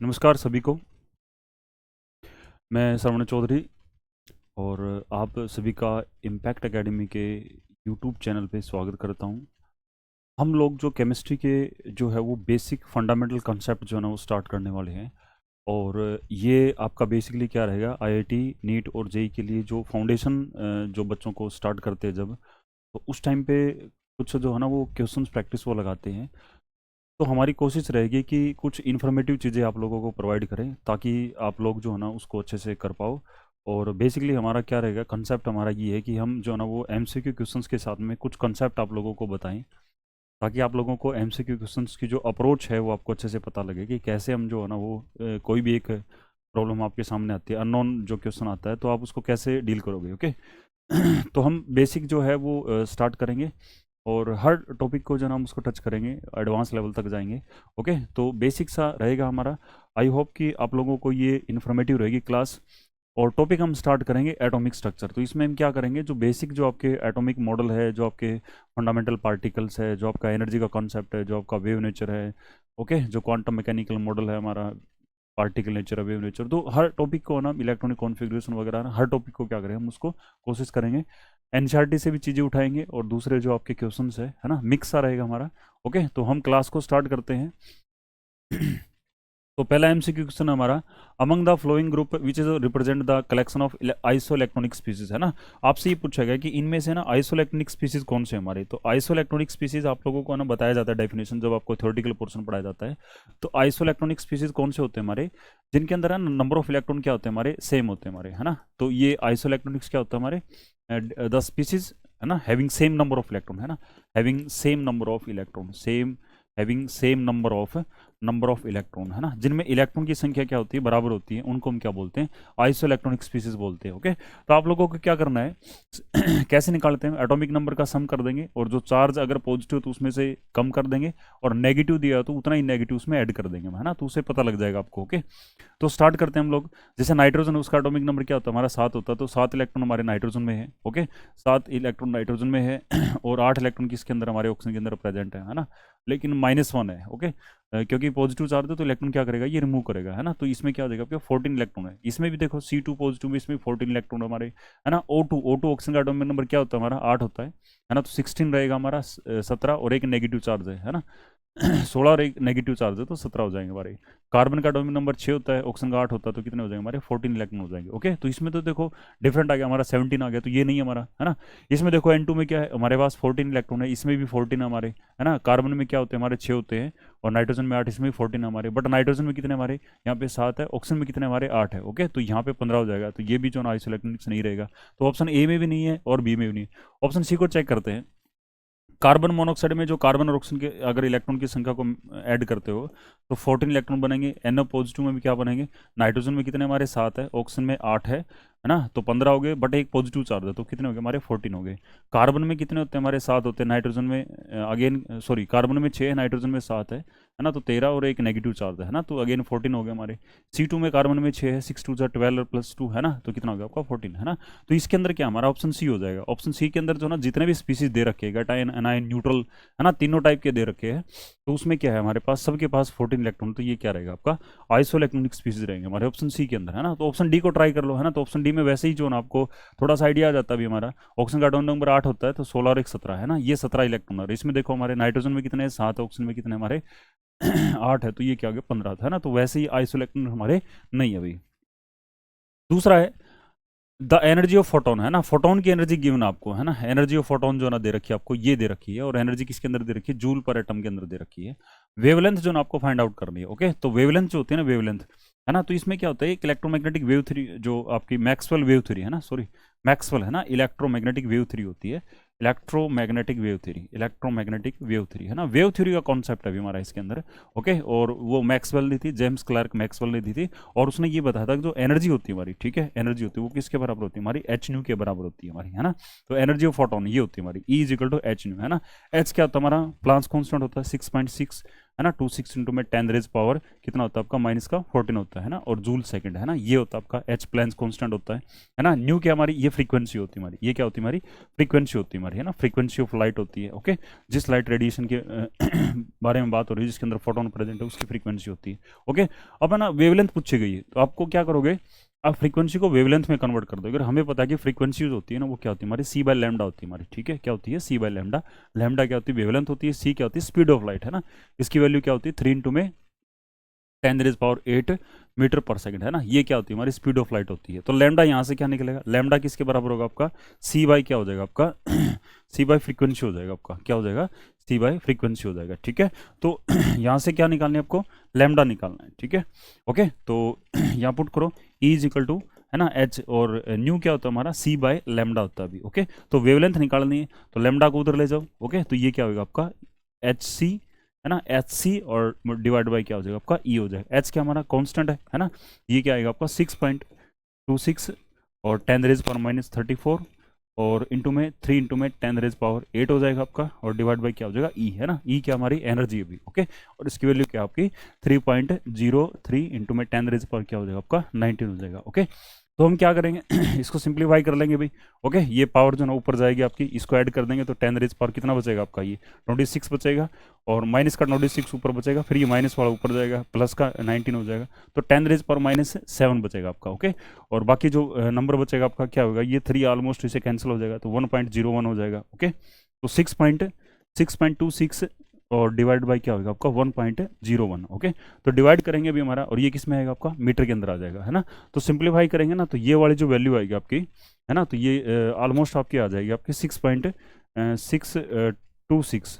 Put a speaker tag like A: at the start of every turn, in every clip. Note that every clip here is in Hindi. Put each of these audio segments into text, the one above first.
A: नमस्कार सभी को। मैं श्रवण चौधरी और आप सभी का इम्पैक्ट एकेडमी के यूट्यूब चैनल पे स्वागत करता हूँ। हम लोग जो केमिस्ट्री के जो है वो बेसिक फंडामेंटल कंसेप्ट जो है ना वो स्टार्ट करने वाले हैं। और ये आपका बेसिकली क्या रहेगा, आईआईटी नीट और जेई के लिए जो फाउंडेशन जो बच्चों को स्टार्ट करते हैं जब, तो उस टाइम पे कुछ जो है ना वो क्वेश्चंस प्रैक्टिस वो लगाते हैं। तो हमारी कोशिश रहेगी कि कुछ इन्फॉर्मेटिव चीज़ें आप लोगों को प्रोवाइड करें ताकि आप लोग जो है ना उसको अच्छे से कर पाओ। और बेसिकली हमारा क्या रहेगा, कंसेप्ट हमारा ये है कि हम जो है ना वो एमसीक्यू क्वेश्चंस के साथ में कुछ कंसेप्ट आप लोगों को बताएं ताकि आप लोगों को एमसीक्यू क्वेश्चंस की जो अप्रोच है वो आपको अच्छे से पता लगे कि कैसे हम जो है ना वो कोई भी एक प्रॉब्लम आपके सामने आती है, अननोन जो क्वेश्चन आता है, तो आप उसको कैसे डील करोगे। ओके। तो हम बेसिक जो है वो स्टार्ट करेंगे और हर टॉपिक को जो है ना हम उसको टच करेंगे, एडवांस लेवल तक जाएंगे। ओके, तो बेसिक सा रहेगा हमारा। आई होप कि आप लोगों को ये इन्फॉर्मेटिव रहेगी क्लास। और टॉपिक हम स्टार्ट करेंगे एटॉमिक स्ट्रक्चर। तो इसमें हम क्या करेंगे, जो बेसिक जो आपके एटॉमिक मॉडल है, जो आपके फंडामेंटल पार्टिकल्स है, जो आपका एनर्जी का कॉन्सेप्ट है, जो आपका वेव नेचर है, ओके, जो क्वांटम मैकेनिकल मॉडल है हमारा, पार्टिकल नेचर, वेव नेचर, तो हर टॉपिक को ना इलेक्ट्रॉनिक कॉन्फ़िगरेशन वगैरह ना हर टॉपिक को क्या करें हम उसको कोशिश करेंगे। एनसीईआरटी से भी चीज़ें उठाएंगे और दूसरे जो आपके क्वेश्चंस है ना, मिक्स सा रहेगा हमारा। ओके, तो हम क्लास को स्टार्ट करते हैं। तो पहला एमसीक्यू क्वेश्चन हमारा, among the flowing group which is represent the collection of isoelectronic species, है ना। आपसे ये पूछा गया कि इनमें से ना आइसोइलेक्ट्रॉनिक स्पीसीज कौन से हमारे। तो आइसोइलेक्ट्रॉनिक स्पीसीज आप लोगों को ना बताया जाता है डेफिनेशन जब आपको थ्योरेटिकल पोर्शन पढ़ाया जाता है। तो आइसोइलेक्ट्रॉनिक स्पीसीज कौन से होते हैं हमारे, जिनके अंदर है ना नंबर ऑफ इलेक्ट्रॉन क्या होते हैं हमारे, सेम होते हैं हमारे, है ना। तो ये आइसोइलेक्ट्रॉनिक्स क्या होता है हमारे, द स्पीसीज, है ना, having same number of electron, है ना, having same number of electron, same having same number of electron, है ना, जिनमें इलेक्ट्रॉन की संख्या क्या होती है, बराबर होती है, उनको हम क्या बोलते हैं, आइसो इलेक्ट्रॉनिक स्पीसीज बोलते हैं। ओके, तो आप लोगों को क्या करना है, कैसे निकालते हैं, एटॉमिक नंबर का सम कर देंगे और जो चार्ज अगर पॉजिटिव तो उसमें से कम कर देंगे और नेगेटिव दिया तो उतना ही नेगेटिव उसमें ऐड कर देंगे, है ना, तो उसे पता लग जाएगा आपको। ओके, तो स्टार्ट करते हैं हम लोग। जैसे नाइट्रोजन, उसका एटॉमिक नंबर क्या होता है हमारा, 7 होता है, तो 7 इलेक्ट्रॉन हमारे नाइट्रोजन में है। ओके, 7 इलेक्ट्रॉन नाइट्रोजन में है और 8 इलेक्ट्रॉन किसके अंदर, हमारे ऑक्सीजन के अंदर प्रेजेंट है ना, लेकिन -1 है। ओके, क्योंकि पॉजिटिव चार्ज है तो इलेक्ट्रॉन क्या करेगा, ये रिमूव करेगा, है ना। तो इसमें क्या हो जाएगा आपका, 14 इलेक्ट्रॉन है। इसमें भी देखो C2 पॉजिटिव में, इसमें 14 इलेक्ट्रॉन हमारे, है ना। O2 ऑक्सीजन का एटॉमिक नंबर क्या होता है हमारा, 8 होता है ना। तो 16 रहेगा हमारा, 17 और एक नेगेटिव चार्ज है ना। 16 और एक नेगेटिव चार्ज है तो 17 हो जाएंगे हमारे। कार्बन का एटॉमिक नंबर 6 होता है, ऑक्सीजन का 8 होता है, तो कितने हो जाएंगे हमारे, 14 इलेक्ट्रॉन हो जाएंगे। ओके, तो इसमें तो देखो डिफरेंट आ गया हमारा, 17 आ गया, तो ये नहीं है हमारा, है ना। इसमें देखो N2 में क्या है हमारे पास, 14 इलेक्ट्रॉन है, इसमें भी 14 है हमारे, है ना। कार्बन में क्या होते हैं हमारे, 6 होते हैं, और नाइट्रोजन में 8, इसमें भी 14 है हमारे। बट नाइट्रोजन में कितने हमारे, यहाँ पे 7 है, ऑक्सीजन में कितने हमारे, 8 है। ओके, तो यहाँ पे 15 हो जाएगा, तो ये भी जो ना आइसोइलेक्ट्रॉनिक्स नहीं रहेगा। तो ऑप्शन ए में भी नहीं है और बी में भी नहीं है। ऑप्शन सी को चेक करते हैं। कार्बन मोनोऑक्साइड में जो कार्बन और ऑक्सीजन के अगर इलेक्ट्रॉन की संख्या को ऐड करते हो तो 14 इलेक्ट्रॉन बनेंगे। NO पॉजिटिव में भी क्या बनेंगे, नाइट्रोजन में कितने हमारे, 7 है, ऑक्सीजन में 8 है ना, तो 15 हो गए, बट एक पॉजिटिव चार्ज है तो कितने हो गए हमारे, 14 हो गए। कार्बन में कितने होते हैं हमारे, 7 होते हैं, नाइट्रोजन में अगेन सॉरी, कार्बन में 6 है, नाइट्रोजन में 7 है ना, तो 13 और एक नेगेटिव चार्ज है ना, तो अगेन 14 हो गए हमारे। C2 में कार्बन में 6 है, 6 2 12 और +2, है ना, तो कितना हो गया आपका, 14, है ना। तो इसके अंदर क्या हमारा ऑप्शन सी हो जाएगा। ऑप्शन सी के अंदर जो ना जितने भी स्पीसीज दे रखे हैं, कैटायन, एनायन, न्यूट्रल, है ना, तीनों टाइप के दे रखे हैं, तो उसमें क्या है हमारे पास, सबके पास 14 इलेक्ट्रॉन, तो ये क्या रहेगा आपका, आइसो इलेक्ट्रॉनिक स्पीसीज रहेंगे हमारे ऑप्शन सी के अंदर, है ना। तो ऑप्शन डी को ट्राई कर लो, है ना। तो ऑप्शन डी में वैसे ही जो ना आपको थोड़ा सा आइडिया आ जाता है अभी हमारा, ऑक्सीजन का एटॉमिक नंबर 8 होता है, तो 16 और एक 17, है ना, ये 17 इलेक्ट्रॉन है। इसमें देखो हमारे नाइट्रोजन में कितने हैं, 7, ऑक्सीजन में कितने हमारे 8 है, तो ये क्या हो गया, 15 था, है ना। तो वैसे ही आइसो इलेक्ट्रॉन हमारे नहीं है अभी। दूसरा है द एनर्जी ऑफ फोटोन, है ना, फोटोन की एनर्जी गिवन आपको, है ना, एनर्जी ऑफ फोटोन जो ना दे रखी है आपको, ये दे रखी है, और एनर्जी किसके अंदर दे रखी है, जूल पर एटम के अंदर दे रखी है। वेवलेंथ जो ना आपको फाइंड आउट करनी है। ओके, तो वेवलेंथ जो होती है ना, वेवलेंथ, है ना, तो इसमें क्या होता है, एक इलेक्ट्रोमैग्नेटिक वेव थ्री जो आपकी मैक्सवेल वेव थ्री है ना, सॉरी मैक्सवेल, है ना, इलेक्ट्रोमैग्नेटिक वेव थ्री होती है, इलेक्ट्रोमैग्नेटिक वेव थ्री, है ना, वेव थ्री का कॉन्सेप्ट है अभी हमारा इसके अंदर। ओके, और वो मैक्सवेल ने थी, जेम्स क्लार्क मैक्सवेल ने दी थी, और उसने ये बताया था कि जो एनर्जी होती है हमारी, ठीक है, एनर्जी होती है वो किसके बराबर होती है हमारी, एच न्यू के बराबर होती है हमारी, है ना। तो एनर्जी ऑफ फोटोन ये होती है हमारी, E is equal to H nu, है ना। एच क्या होता है हमारा, प्लांक्स कांस्टेंट होता है 6.6, है ना, 26 इंटू में 10 रेज पावर कितना होता है आपका, -14 होता है ना, और जूल सेकंड, है ना, ये होता है आपका एच प्लांक्स कांस्टेंट होता है ना। न्यू क्या हमारी, ये फ्रीक्वेंसी होती है हमारी, ये क्या होती है हमारी फ्रीक्वेंसी होती है हमारी, है ना, फ्रीक्वेंसी ऑफ लाइट होती है। ओके, जिस लाइट रेडिएशन के बारे में बात हो रही है, जिसके अंदर फोटोन प्रेजेंट है, उसकी फ्रीक्वेंसी होती है। ओके, अब है ना वेवलेंथ पूछी गई है, तो आपको क्या करोगे, आप फ्रीक्वेंसी को वेवलेंथ में कन्वर्ट कर दो। अगर हमें पता है कि फ्रीक्वेंसी होती है ना, वो क्या होती है हमारी सी बाय लैम्डा होती है हमारी, ठीक है, क्या होती है सी बाय लैम्डा। लैम्डा क्या होती है वेवलेंथ होती है, सी क्या होती है स्पीड ऑफ लाइट, है ना, इसकी वैल्यू क्या होती है 3 इंटू में 10⁻8 मीटर पर सेकंड, है ना, ये क्या होती है हमारी स्पीड ऑफ लाइट होती है। तो लैम्डा यहाँ से क्या निकलेगा, लैम्डा किसके बराबर होगा आपका सी बाई क्या हो जाएगा आपका सी बाई फ्रीक्वेंसी हो जाएगा आपका, क्या हो जाएगा सी बाई फ्रीक्वेंसी हो जाएगा, ठीक है। तो यहाँ से क्या निकालना है आपको, लैम्डा निकालना है, ठीक है। ओके, तो यहाँ पुट करो ई इज इक्वल टू, है ना, एच, और न्यू क्या होता है हमारा सी बाय लैम्डा होता है अभी। ओके, तो वेवलेंथ निकालनी है, तो लैम्डा को उधर ले जाओ। ओके, तो ये क्या होगा आपका एच सी, है ना, एच सी, और डिवाइड बाई क्या हो जाएगा आपका ई हो जाएगा। एच क्या हमारा कांस्टेंट है ना, ये क्या आएगा आपका 6.26 और 10⁻34 और इंटू में 3 इंटू में 10⁸8 हो जाएगा आपका, और डिवाइड बाई क्या हो जाएगा ई, है ना, ई क्या हमारी एनर्जी है भी। ओके, और इसकी वैल्यू क्या आपकी 3.03 इंटू में 10 क्या हो जाएगा आपका 19 हो जाएगा। ओके, तो हम क्या करेंगे इसको सिंप्लीफाई कर लेंगे भाई। ओके, ये पावर जो ना ऊपर जाएगी आपकी, इसको ऐड कर देंगे तो 10 कितना बचेगा आपका, ये 26 बचेगा, और माइनस का 26 ऊपर बचेगा, फिर ये माइनस वाला ऊपर जाएगा, प्लस का 19 हो जाएगा, तो 10⁻⁻7 बचेगा आपका। ओके, और बाकी जो नंबर बचेगा आपका क्या होगा, ये 3 ऑलमोस्ट इसे कैंसिल हो जाएगा, तो 1.01 हो जाएगा। ओके, तो 6.26 और डिवाइड बाई क्या होगा आपका 1.01। ओके, तो डिवाइड करेंगे अभी हमारा, और ये किस में आएगा आपका मीटर के अंदर आ जाएगा, है ना। तो सिंप्लीफाई करेंगे ना, तो ये वाली जो वैल्यू आएगी आपकी, है ना, तो ये ऑलमोस्ट आपकी आ जाएगी आपकी 6.626।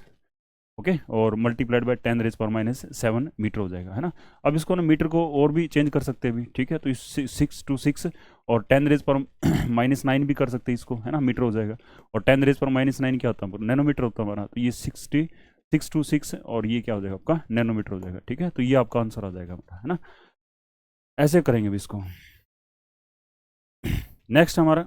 A: ओके, और मल्टीप्लाइड बाय 10⁻⁻7 मीटर हो जाएगा, है ना। अब इसको ना मीटर को और भी चेंज कर सकते हैं भी, ठीक है, तो इस 6 और 10⁻⁻9 भी कर सकते हैं इसको, है ना, मीटर हो जाएगा, और 10⁻⁻9 क्या होता है नैनोमीटर होता है हमारा, तो ये 626 और ये क्या हो जाएगा आपका नैनोमीटर हो जाएगा, ठीक है। तो ये आपका आंसर आ जाएगा हमारा, है ना। ऐसे करेंगे भी इसको। नेक्स्ट हमारा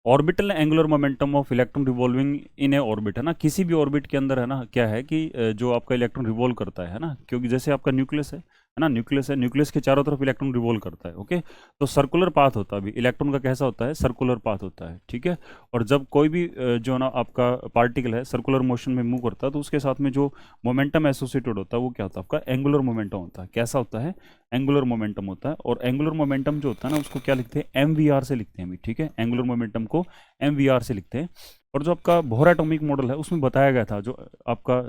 A: orbital angular momentum of electron revolving in A orbit, है ना, किसी भी ऑर्बिट के अंदर, है ना, क्या है कि जो आपका इलेक्ट्रॉन रिवॉल्व करता है ना, क्योंकि जैसे आपका न्यूक्लियस है ना, न्यूक्लियस है, न्यूक्लियस के चारों तरफ इलेक्ट्रॉन रिवॉल्व करता है। ओके, तो सर्कुलर पाथ होता है, अभी इलेक्ट्रॉन का कैसा होता है सर्कुलर पाथ होता है, ठीक है। और जब कोई भी जो ना आपका पार्टिकल है सर्कुलर मोशन में मूव करता है, तो उसके साथ में जो मोमेंटम एसोसिएटेड होता है वो क्या होता है आपका एंगुलर मोमेंटम होता है। कैसा होता है एंगुलर मोमेंटम होता है, और एंगुलर मोमेंटम जो होता है ना उसको क्या लिखते हैं MVR से लिखते हैं, ठीक है, एंगुलर मोमेंटम को MVR से लिखते हैं। और जो आपका बोहर एटॉमिक मॉडल है उसमें बताया गया था, जो आपका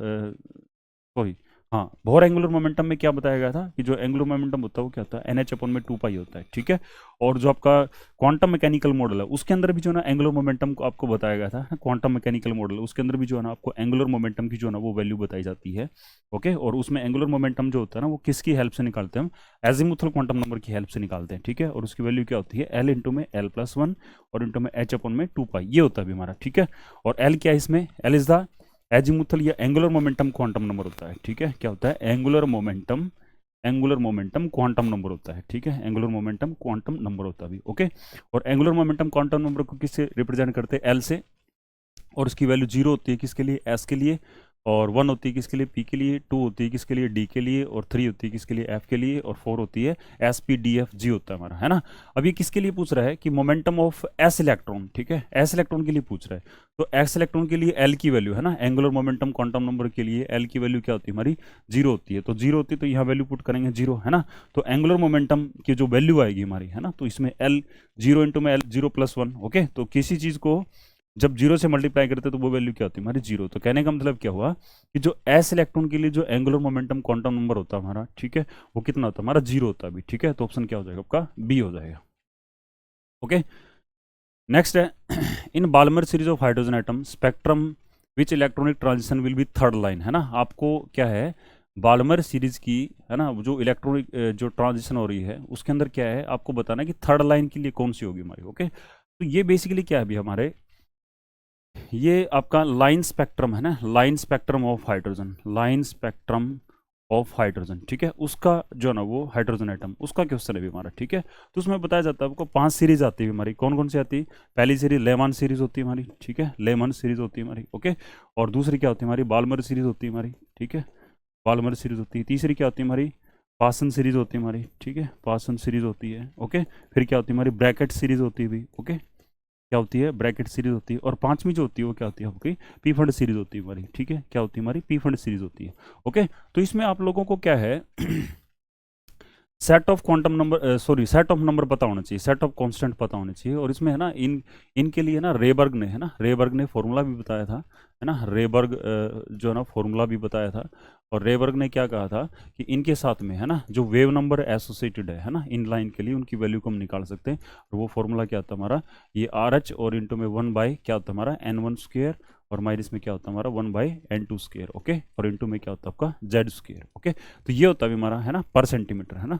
A: सॉरी हाँ, बोहर एंगुलर मोमेंटम में क्या बताया गया था कि जो एंगुलर मोमेंटम होता है वो क्या होता है NH/2π होता है, ठीक है। और जो आपका क्वांटम मैकेनिकल मॉडल है उसके अंदर भी जो ना एंगुलर मोमेंटम को आपको बताया गया था, क्वांटम मैकेनिकल मॉडल उसके अंदर भी जो है ना आपको एंगुलर मोमेंटम की जो है ना वो वैल्यू बताई जाती है। ओके, और उसमें एंगुलर मोमेंटम जो होता है ना वो किसकी हेल्प से निकालते हैं हम, एजीमुथल क्वांटम नंबर की हेल्प से निकालते हैं, ठीक है। और उसकी वैल्यू क्या होती है L इंटू में L+1 और इंटू में H/2π, ये होता है भी हमारा, ठीक है। और L क्या है इसमें, L इज द एजीमुथल या एंगुलर मोमेंटम क्वांटम नंबर होता है, ठीक है। क्या होता है एंगुलर मोमेंटम क्वांटम नंबर होता है, ठीक है, एंगुलर मोमेंटम क्वांटम नंबर होता है भी। ओके, और एंगुलर मोमेंटम क्वांटम नंबर को किससे रिप्रेजेंट करते हैं L से, और उसकी वैल्यू 0 होती है किसके लिए S के लिए, और 1 होती है किसके लिए P के लिए, 2 होती है किसके लिए D के लिए, और 3 होती है किसके लिए F के लिए, और 4 होती है SPDFG होता है हमारा, है ना। अब ये किसके लिए पूछ रहा है कि मोमेंटम ऑफ S इलेक्ट्रॉन, ठीक है, S इलेक्ट्रॉन के लिए पूछ रहा है। तो S इलेक्ट्रॉन के लिए L की वैल्यू, है ना, एंगुलर मोमेंटम क्वांटम नंबर के लिए L की वैल्यू क्या होती है हमारी 0 होती है, तो 0 होती है तो यहाँ वैल्यू पुट करेंगे 0, है ना। तो एंगुलर मोमेंटम की जो वैल्यू आएगी हमारी, है ना, तो इसमें L 0 इंटू में L 0+1। ओके, तो किसी चीज़ को जब 0 से मल्टीप्लाई करते हैं तो वो वैल्यू क्या होती है हमारी 0। तो कहने का मतलब क्या हुआ कि जो S इलेक्ट्रॉन के लिए जो एंगुलर मोमेंटम क्वांटम नंबर होता है हमारा, ठीक है, वो कितना होता है हमारा 0 होता है अभी, ठीक है। तो ऑप्शन क्या हो जाएगा आपका B हो जाएगा। ओके, नेक्स्ट है in Balmer series of hydrogen atom spectrum which electronic transition will be third line, है ना। आपको क्या है बाल्मर सीरीज की, है ना, जो इलेक्ट्रॉनिक जो ट्रांजिशन हो रही है उसके अंदर क्या है आपको बताना है कि थर्ड लाइन के लिए कौन सी होगी हमारी। ओके, तो ये बेसिकली क्या है अभी हमारे, ये आपका लाइन स्पेक्ट्रम है ना, line spectrum of hydrogen, line spectrum of hydrogen, ठीक है, उसका जो ना वो हाइड्रोजन एटम उसका क्वेश्चन है भी हमारा, ठीक है। तो उसमें बताया जाता है आपको 5 सीरीज आती है हमारी, कौन कौन सी आती है, पहली सीरीज लेमन सीरीज होती है हमारी, ठीक है, लेमन सीरीज होती है हमारी। ओके, और दूसरी क्या होती है हमारी बाल्मर सीरीज होती है हमारी, ठीक है, बाल्मर सीरीज होती है। तीसरी क्या होती है हमारी पासन सीरीज होती है हमारी, ठीक है, पासन सीरीज होती है, ओके। फिर क्या होती है हमारी ब्रैकेट सीरीज होती है भी, ओके, क्या होती है ब्रैकेट सीरीज होती है। और पांचवी जो होती है वो क्या होती है आपकी पी फंड सीरीज होती है हमारी, ठीक है, क्या होती है हमारी पी फंड सीरीज होती है, ओके। तो इसमें आप लोगों को क्या है set of quantum number, sorry set of number पता होना चाहिए, सेट ऑफ कांस्टेंट पता होना चाहिए। और इसमें है ना इनके लिए ना रेबर्ग ने, है ना, रेबर्ग ने फॉर्मूला भी बताया था, है ना, रेबर्ग जो है ना फॉर्मूला भी बताया था। और रेबर्ग ने क्या कहा था कि इनके साथ में है ना जो वेव नंबर एसोसिएटेड है ना इन लाइन के लिए, उनकी वैल्यू को हम निकाल सकते हैं। और वो फॉर्मूला क्या होता है हमारा, ये आर एच और इंटू में 1 बाई क्या होता है हमारा n1 स्क्वेयर, और माइनस में क्या होता है हमारा 1/n2 स्क्वेयर, ओके, और इंटू में क्या होता है आपका जेड स्क्वेयर, ओके। तो ये होता है हमारा है ना पर सेंटीमीटर, है ना।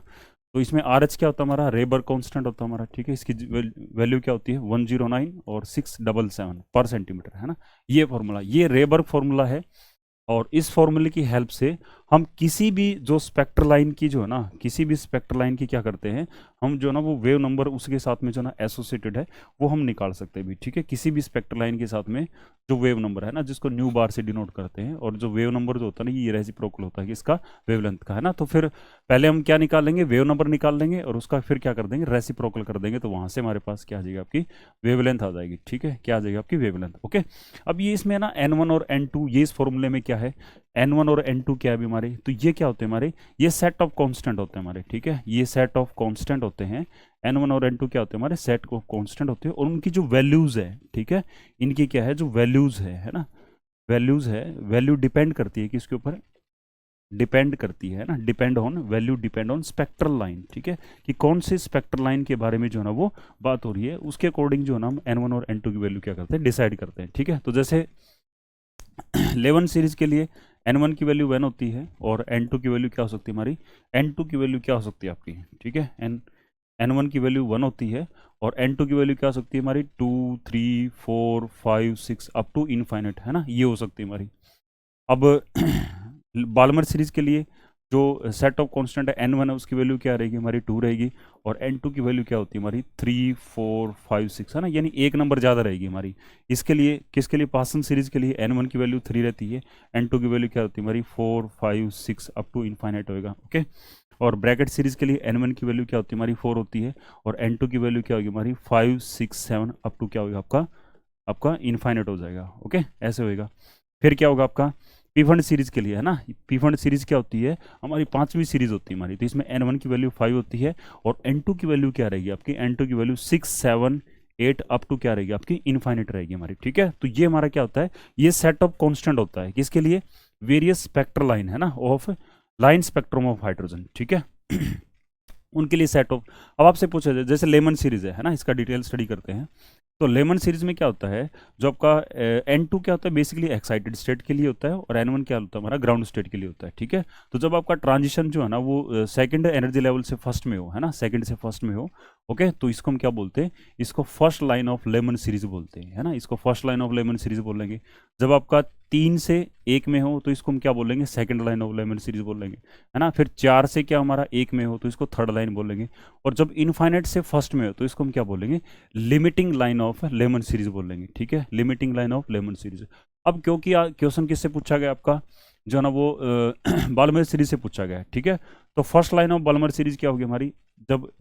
A: तो इसमें आर एच क्या होता है हमारा रेबर कांस्टेंट होता है हमारा, ठीक है, इसकी वैल्यू क्या होती है 109 और 677 पर सेंटीमीटर, है ना। ये फॉर्मूला, ये रेबर फॉर्मूला है। और इस फॉर्मूले की हेल्प से हम किसी भी जो स्पेक्ट्रल लाइन की जो है ना, किसी भी स्पेक्ट्रल लाइन की क्या करते हैं हम, जो ना वो वेव नंबर उसके साथ में जो ना एसोसिएटेड है वो हम निकाल सकते हैं भी, ठीक है। किसी भी स्पेक्ट्रल लाइन के साथ में जो वेव नंबर है ना, जिसको न्यू बार से डिनोट करते हैं, और जो वेव नंबर जो होता है ना ये रेसिप्रोकल होता है कि इसका वेवलेंथ का, है ना। तो फिर पहले हम क्या निकालेंगे, वेव नंबर निकाल लेंगे, और उसका फिर क्या कर देंगे रेसिप्रोकल कर देंगे, तो वहां से हमारे पास क्या आ जाएगी आपकी वेवलेंथ आ जाएगी, ठीक है, क्या आ जाएगी आपकी वेवलेंथ, ओके। अब ये इसमें ना n1 और n2 ये इस फॉर्मूले में क्या है, n1 और n2 क्या है अभी हमारे, तो ये क्या होते हैं हमारे, ये सेट ऑफ कांस्टेंट होते हैं हमारे, ठीक है, ये सेट ऑफ कांस्टेंट होते हैं। n1 और n2 क्या होते हैं हमारे सेट ऑफ कांस्टेंट होते हैं, और उनकी जो वैल्यूज है, ठीक है, इनकी क्या है जो वैल्यूज है ना, वैल्यूज है, वैल्यू डिपेंड करती है किसके ऊपर, डिपेंड करती है ना, depend on value, depend on spectral line, ठीक है, कि कौन से स्पेक्ट्रल लाइन के बारे में जो है ना वो बात हो रही है, उसके अकॉर्डिंग जो है ना हम n1 और n2 की वैल्यू क्या करते हैं डिसाइड करते हैं, ठीक है। तो जैसे 11 सीरीज के लिए n1 की वैल्यू 1 होती है, और n2 की वैल्यू क्या हो सकती है हमारी, n2 की वैल्यू क्या हो सकती है आपकी, ठीक है, n1 की वैल्यू 1 होती है, और n2 की वैल्यू क्या हो सकती है हमारी 2 3 4 5 6 अप टू इनफाइनाइट, है ना, ये हो सकती है हमारी। अब बाल्मर सीरीज के लिए जो सेट ऑफ कांस्टेंट है n1 है उसकी वैल्यू क्या रहेगी हमारी 2 रहेगी, और n2 की वैल्यू क्या होती है हमारी 3 4 5 6, है ना, यानी एक नंबर ज़्यादा रहेगी हमारी। इसके लिए किसके लिए पासन सीरीज के लिए n1 की वैल्यू 3 रहती है, n2 की वैल्यू क्या होती है हमारी 4 5 6 अप टू इनफाइनाइट होएगा, ओके। और ब्रैकेट सीरीज के लिए n1 की वैल्यू क्या होती है हमारी 4 होती है, और n2 की वैल्यू क्या होगी हमारी 5 6 7 अप टू क्या होगा आपका आपका इनफाइनाइट हो जाएगा, ओके, ऐसे होएगा। फिर क्या होगा आपका पी फंड सीरीज के लिए, है ना, पी फंड सीरीज क्या होती है हमारी पांचवी सीरीज होती है हमारी, तो इसमें n1 की वैल्यू 5 होती है, और n2 की वैल्यू क्या रहेगी आपकी, n2 की वैल्यू 6 7 8 अप टू क्या रहेगी आपकी इनफाइनाइट रहेगी हमारी, ठीक है। तो ये हमारा क्या होता है, ये सेट ऑफ कांस्टेंट होता है किसके लिए, वेरियस स्पेक्ट्रल लाइन, है ना, of line spectrum of hydrogen, ठीक है। उनके लिए सेट ऑफ, अब आपसे पूछा जाए जैसे लेमन सीरीज है ना, इसका डिटेल स्टडी करते हैं। तो लेमन सीरीज में क्या होता है, जो आपका n2 क्या होता है बेसिकली एक्साइटेड स्टेट के लिए होता है, और n1 क्या होता है हमारा ग्राउंड स्टेट के लिए होता है, ठीक है। तो जब आपका ट्रांजिशन जो है ना वो सेकंड एनर्जी लेवल से फर्स्ट में हो, है ना, सेकंड से फर्स्ट में हो, ओके, तो इसको हम क्या बोलते हैं, इसको first line of Lyman series बोलते हैं, है ना, इसको first line of Lyman series बोलेंगे। जब आपका 3 से 1 में हो तो इसको हम क्या बोलेंगे, second line of Lyman series बोलेंगे, है ना। फिर 4 से क्या हमारा 1 में हो तो इसको थर्ड लाइन बोलेंगे, और जब इनफाइनाइट से फर्स्ट में हो तो इसको हम क्या बोलेंगे, limiting line of Lyman series बोलेंगे, ठीक है, limiting line of Lyman series. अब क्योंकि क्वेश्चन किससे पूछा गया आपका, जो है ना वो बाल्मर सीरीज से पूछा गया है, ठीक है। तो first line of Balmer series क्या होगी हमारी, जब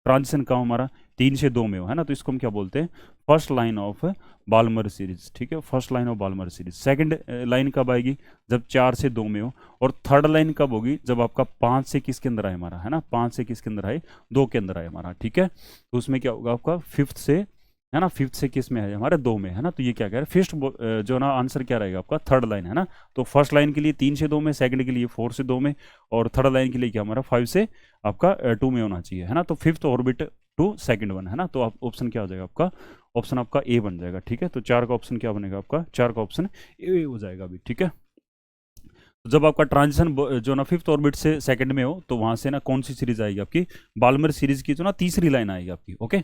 A: ट्रांजिशन का हमारा 3 से 2 में हो, है ना, तो इसको हम क्या बोलते हैं first line of Balmer series, ठीक है, first line of Balmer series. Second line कब आएगी, जब 4 से 2 में हो, और थर्ड लाइन कब होगी, जब आपका 5 से किसके अंदर आए हमारा, है ना, 5 से किसके अंदर आए 2 के अंदर आए हमारा, ठीक है। तो उसमें क्या होगा आपका फिफ्थ से, है ना, फिफ्थ से किस में है हमारे 2 में, है ना, तो ये क्या कह रहा है फिफ्थ जो ना आंसर क्या रहेगा आपका थर्ड लाइन, है ना। तो फर्स्ट लाइन के लिए 3 से 2 में, सेकंड के लिए 4 से 2 में, और थर्ड लाइन के लिए क्या हमारा 5 से आपका 2 में होना चाहिए, है ना। तो fifth orbit to second one, है ना, तो आप ऑप्शन क्या हो जाएगा आपका, ऑप्शन आपका ए बन जाएगा, ठीक है। तो 4 का ऑप्शन क्या बनेगा आपका, 4 का ऑप्शन ए हो जाएगा अभी, ठीक है। तो जब आपका ट्रांजिशन जो ना फिफ्थ ऑर्बिट से सेकंड में हो तो वहां से ना कौन सी सीरीज आएगी आपकी, बाल्मर सीरीज की जो ना तीसरी लाइन आएगी आपकी, ओके।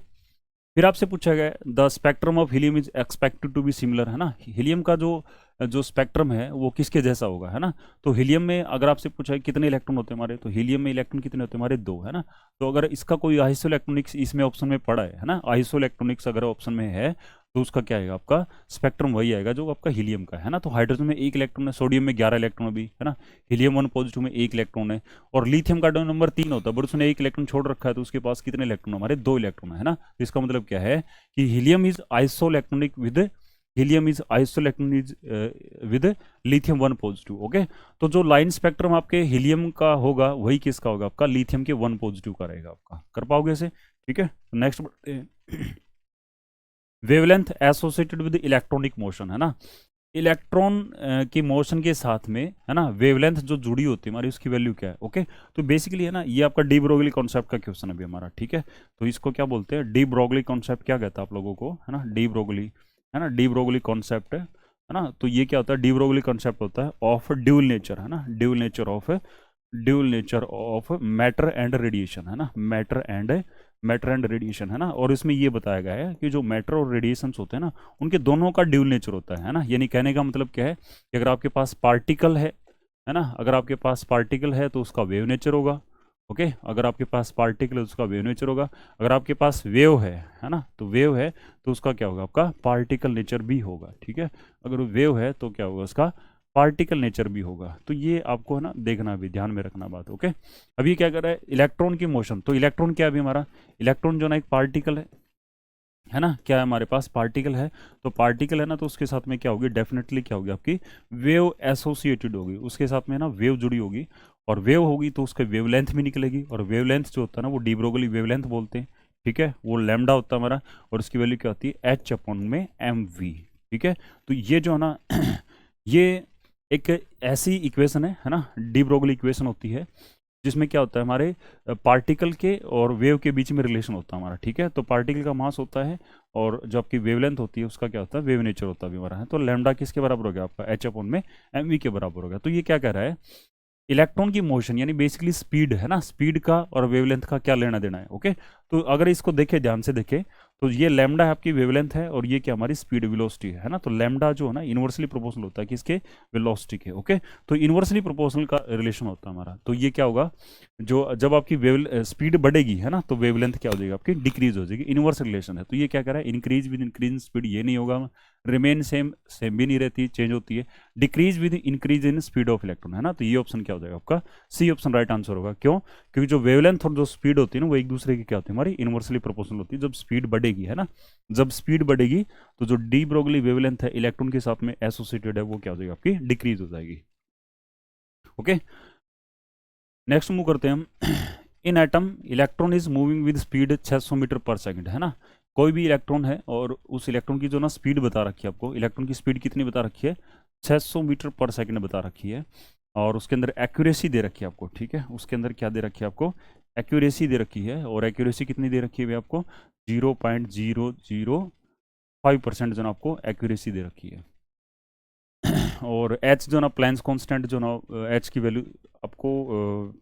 A: फिर आपसे पूछा गया the spectrum of helium is expected to be similar, है ना, हीलियम का जो जो स्पेक्ट्रम है वो किसके जैसा होगा, है ना। तो हीलियम में अगर आपसे पूछा है कितने इलेक्ट्रॉन होते हैं हमारे, तो हीलियम में इलेक्ट्रॉन कितने होते हैं हमारे 2, है ना। तो अगर इसका कोई आइसो इलेक्ट्रॉनिक्स इसमें ऑप्शन में पड़ा है ना, आइसो इलेक्ट्रॉनिक्स अगर ऑप्शन में है तो उसका क्या आएगा, आपका स्पेक्ट्रम वही आएगा जो आपका हीलियम का है ना। तो हाइड्रोजन में 1 इलेक्ट्रॉन है, सोडियम में 11 इलेक्ट्रॉन भी है ना, हीलियम 1 पॉजिटिव में 1 इलेक्ट्रॉन है, और लिथियम का एटॉमिक नंबर 3 होता है, बट उसने 1 इलेक्ट्रॉन छोड़ रखा है, तो उसके पास कितने इलेक्ट्रॉन, हमारे 2 इलेक्ट्रॉन है ना। तो इसका मतलब क्या है कि helium is isoelectronic with with lithium 1 positive. Okay, तो जो लाइन स्पेक्ट्रम आपके हीलियम का होगा वही किसका होगा, आपका लिथियम के 1 पॉजिटिव का रहेगा आपका। कर पाओगे इसे, ठीक है। नेक्स्ट बढ़ते हैं। Wavelength associated with electronic motion, है ना। इलेक्ट्रॉन की मोशन के साथ में, है ना, वेवलेंथ जो जुड़ी होती है हमारी, उसकी वैल्यू क्या है। ओके, तो बेसिकली है ना, ये आपका डी ब्रोगली कॉन्सेप्ट का क्वेश्चन है अभी हमारा, ठीक है। तो इसको क्या बोलते हैं, डी ब्रोगली कॉन्सेप्ट क्या कहता है आप लोगों को, है ना, डी ब्रोगली, है ना, डी ब्रोगली कॉन्सेप्ट है ना। तो ये क्या होता है, डी ब्रोगली कॉन्सेप्ट होता है ऑफ ड्यूल नेचर, है ना, dual nature of matter and radiation, है ना, मैटर एंड रेडिएशन, है ना। और इसमें ये बताया गया है कि जो मैटर और रेडिएशन होते हैं ना, उनके दोनों का ड्यूल नेचर होता है ना। यानी कहने का मतलब क्या है कि अगर आपके पास पार्टिकल है ना, अगर आपके पास पार्टिकल है तो उसका वेव नेचर होगा। ओके, अगर आपके पास पार्टिकल है तो उसका वेव नेचर होगा। अगर आपके पास वेव है ना, तो वेव है तो उसका क्या होगा, आपका पार्टिकल नेचर भी होगा, ठीक है। अगर वेव है तो क्या होगा, उसका पार्टिकल नेचर भी होगा। तो ये आपको है ना देखना, भी ध्यान में रखना बात। ओके, अभी क्या कर रहा है, इलेक्ट्रॉन की मोशन। तो इलेक्ट्रॉन क्या है अभी हमारा, इलेक्ट्रॉन जो ना एक पार्टिकल है ना, क्या है हमारे पास, पार्टिकल है। तो पार्टिकल है ना, तो उसके साथ में क्या होगी, डेफिनेटली क्या होगी, आपकी वेव एसोसिएटेड होगी, उसके साथ में ना वेव जुड़ी होगी, और वेव होगी तो उसका वेवलेंथ भी निकलेगी, और वेवलेंथ जो होता है ना वो डी ब्रोगली वेवलेंथ बोलते हैं, ठीक है। वो लैम्डा होता है हमारा, और उसकी वैल्यू क्या होती है, एच अपॉन में एम वी, ठीक है। तो ये जो है ना ये एक ऐसी इक्वेशन है ना, डी ब्रोगली इक्वेशन होती है, जिसमें क्या होता है, हमारे पार्टिकल के और वेव के बीच में रिलेशन होता है हमारा, ठीक है। तो पार्टिकल का मास होता है, और जो आपकी वेवलेंथ होती है उसका क्या होता है, वेव नेचर होता है भी हमारा है। तो लैम्डा किसके बराबर हो गया, आपका एच अपॉन में एम वी के बराबर हो गया। तो ये क्या कह रहा है, इलेक्ट्रॉन की मोशन यानी बेसिकली स्पीड, है ना, स्पीड का और वेवलेंथ का क्या लेना देना है। ओके, तो अगर इसको देखें, ध्यान से देखें, तो ये लैम्डा है आपकी वेवलेंथ है, और ये क्या हमारी स्पीड वेलोसिटी है ना। तो लैम्डा जो है ना इन्वर्सली प्रोपोर्शनल होता है किसके, वेलोसिटी के। ओके, तो इन्वर्सली प्रोपोर्शनल का रिलेशन होता है हमारा। तो ये क्या होगा, जो जब आपकी वेव स्पीड बढ़ेगी है ना, तो वेवलेंथ क्या हो जाएगी, आपकी डिक्रीज हो जाएगी, इन्वर्स रिलेशन है। तो ये क्या कह रहा है, increase with increase in speed, ये नहीं होगा, रिमेन सेम, सेम भी नहीं रहती, चेंज होती है, decrease with increase in speed of electron, है ना। तो ये ऑप्शन क्या हो जाएगा, आपका सी ऑप्शन राइट आंसर होगा। क्यों, क्योंकि जो वेवलेंथ और जो स्पीड होती है ना, वो एक दूसरे की क्या होती है, हमारी इन्वर्सली प्रोपोर्शनल होती है। जब स्पीड बढ़ेगी, है ना, जब स्पीड बढ़ेगी तो जो डी ब्रोगली वेवलेंथ है इलेक्ट्रॉन के साथ में एसोसिएटेड है, वो क्या हो जाएगी, आपकी डिक्रीज हो जाएगी। ओके, नेक्स्ट मूव करते हैं हम। In atom electron is moving with speed 600 metre per second, है ना। कोई भी इलेक्ट्रॉन है, और उस इलेक्ट्रॉन की जो ना स्पीड बता रखी है आपको, इलेक्ट्रॉन की स्पीड कितनी बता रखी है, 600 मीटर पर सेकंड बता रखी है, और उसके अंदर एक्यूरेसी दे रखी है आपको, ठीक है। उसके अंदर क्या दे रखी है आपको, एक्यूरेसी दे रखी है, और एक्यूरेसी कितनी दे रखी है भाई आपको, 0.005% जो ना आपको एक्यूरेसी दे रखी है। और एच जो ना प्लैंक्स कांस्टेंट जो ना एच की वैल्यू आपको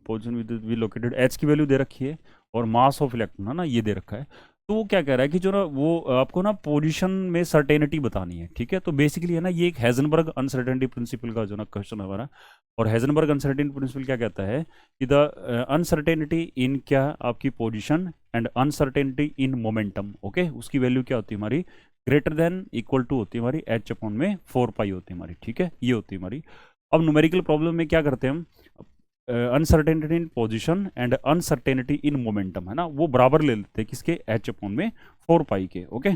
A: पोजीशन विद लोकेटेड एच की वैल्यू दे रखी है, और मास ऑफ इलेक्ट्रॉन है ना ये दे रखा है। तो वो क्या कह रहा है कि जो ना वो आपको ना पोजीशन में सर्टेनिटी बतानी है, ठीक है। तो बेसिकली है ना ये एक हेजनबर्ग अनसर्टेनिटी प्रिंसिपल का जो ना क्वेश्चन है हमारा। और हेजनबर्ग अनसर्टेनिटी प्रिंसिपल क्या कहता है कि द अनसर्टेनिटी इन क्या, आपकी position and uncertainty in momentum, okay, उसकी वैल्यू क्या होती है हमारी, ग्रेटर देन इक्वल टू होती है हमारी एच अपॉन में 4 पाई होती है हमारी, ठीक है। ये होती है हमारी। अब न्यूमेरिकल प्रॉब्लम में क्या करते हैं हम, uncertainty in position and uncertainty in momentum, है ना, वो बराबर ले लेते हैं किसके, एच अपॉन में 4 पाई के। ओके,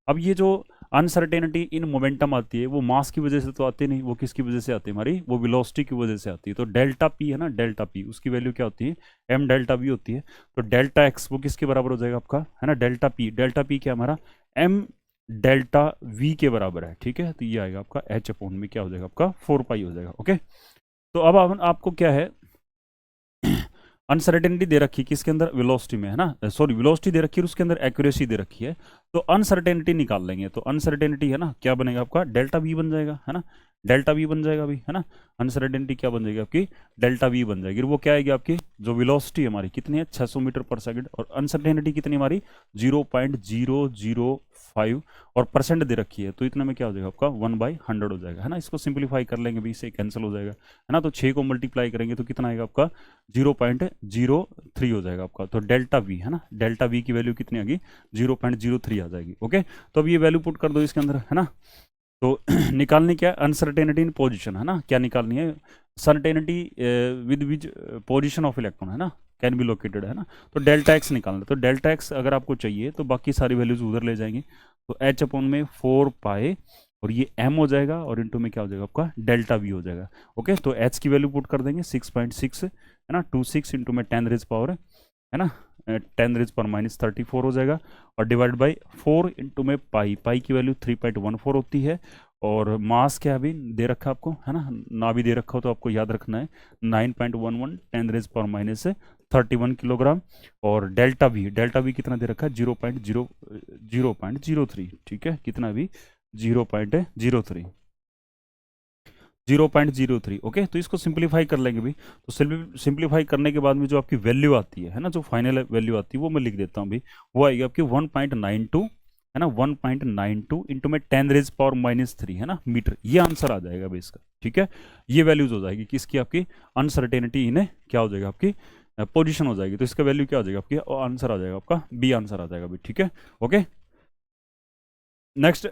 A: अब ये जो अनसर्टेनिटी इन मोमेंटम आती है वो मास की वजह से तो आती नहीं, वो किसकी वजह से आती है हमारी, वो वेलोसिटी की वजह से आती है। तो डेल्टा पी है ना, डेल्टा पी उसकी वैल्यू क्या होती है, एम डेल्टा वी होती है। तो डेल्टा एक्स वो किसके बराबर हो जाएगा आपका, है ना, डेल्टा पी क्या हमारा, एम डेल्टा वी के बराबर है, ठीक है। तो ये आएगा आपका एच अपॉन में क्या हो जाएगा, आपका 4 पाई हो जाएगा। ओके, तो अब आपको क्या है, अनसर्टेनिटी दे रखी है किसके अंदर, वेलोसिटी में, है ना, सॉरी वेलोसिटी दे रखी है, उसके अंदर एक्यूरेसी दे रखी है। तो अनसर्टेनिटी निकाल लेंगे, तो अनसर्टेनिटी है ना क्या बनेगा आपका, डेल्टा वी बन जाएगा, है ना, डेल्टा वी बन जाएगा अभी, है ना। अनसर्टेनिटी क्या बन जाएगी आपकी, डेल्टा वी बन जाएगी। वो क्या आएगी आपकी, जो वेलोसिटी हमारी कितनी है 600 मीटर पर सेकंड, और अनसर्टेनिटी कितनी हमारी 5 और परसेंट दे रखी है, तो इतने में क्या हो जाएगा आपका 1/100 हो जाएगा, है ना। इसको सिंप्लीफाई कर लेंगे भी, इससे कैंसिल हो जाएगा, है ना। तो 6 को मल्टीप्लाई करेंगे तो कितना आएगा आपका 0.03 हो जाएगा आपका। तो डेल्टा वी, है ना, डेल्टा वी की वैल्यू कितनी आ गई 0.03 आ जाएगी। ओके, तो अब ये वैल्यू पुट कर दो इसके अंदर, है ना। तो निकालनी क्या है, अनसर्टेनिटी इन पोजिशन, है ना, क्या निकालनी है, certainty with which position of electron, है ना, कैन बी लोकेटेड, है ना। तो डेल्टा एक्स निकालना, तो डेल्टा एक्स अगर आपको चाहिए तो बाकी सारी वैल्यूज उधर ले जाएंगे, तो एच अपॉन में 4 पाए और ये एम हो जाएगा और इनटू में क्या हो जाएगा आपका डेल्टा वी हो जाएगा। ओके, तो एच की वैल्यू पुट कर देंगे 6.6, है ना, 26 इंटू में 10 रेज पावर, है ना, 10 रेज पर -34 हो जाएगा और डिवाइड बाई 4 इंटू में पाई की वैल्यू 3.14 होती है और मास क्या अभी दे रखा है आपको, है ना भी दे रखा हो तो आपको याद रखना है 9.11 10 रेज पर -31 किलोग्राम। और डेल्टा वी कितना दे रखा है 0.03, ठीक है, कितना भी 0.03, 0.03। ओके, तो इसको सिंप्लीफाई कर लेंगे भी, तो सिंप्लीफाई करने के बाद में जो आपकी वैल्यू आती है ना, जो फाइनल वैल्यू आती है वो मैं लिख देता हूँ भी, वो आएगी आपकी 1.92, है ना, 1.92 इंटू में 10 रेज पावर -3, है ना, मीटर, ये आंसर आ जाएगा भी इसका, ठीक है। ये वैल्यूज हो जाएगी किसकी, आपकी अनसर्टेनिटी इन क्या हो जाएगा आपकी पोजीशन हो जाएगी, तो इसका वैल्यू क्या हो जाएगा आपकी, आंसर आ जाएगा आपका बी आंसर आ जाएगा भी, ठीक है। Okay, next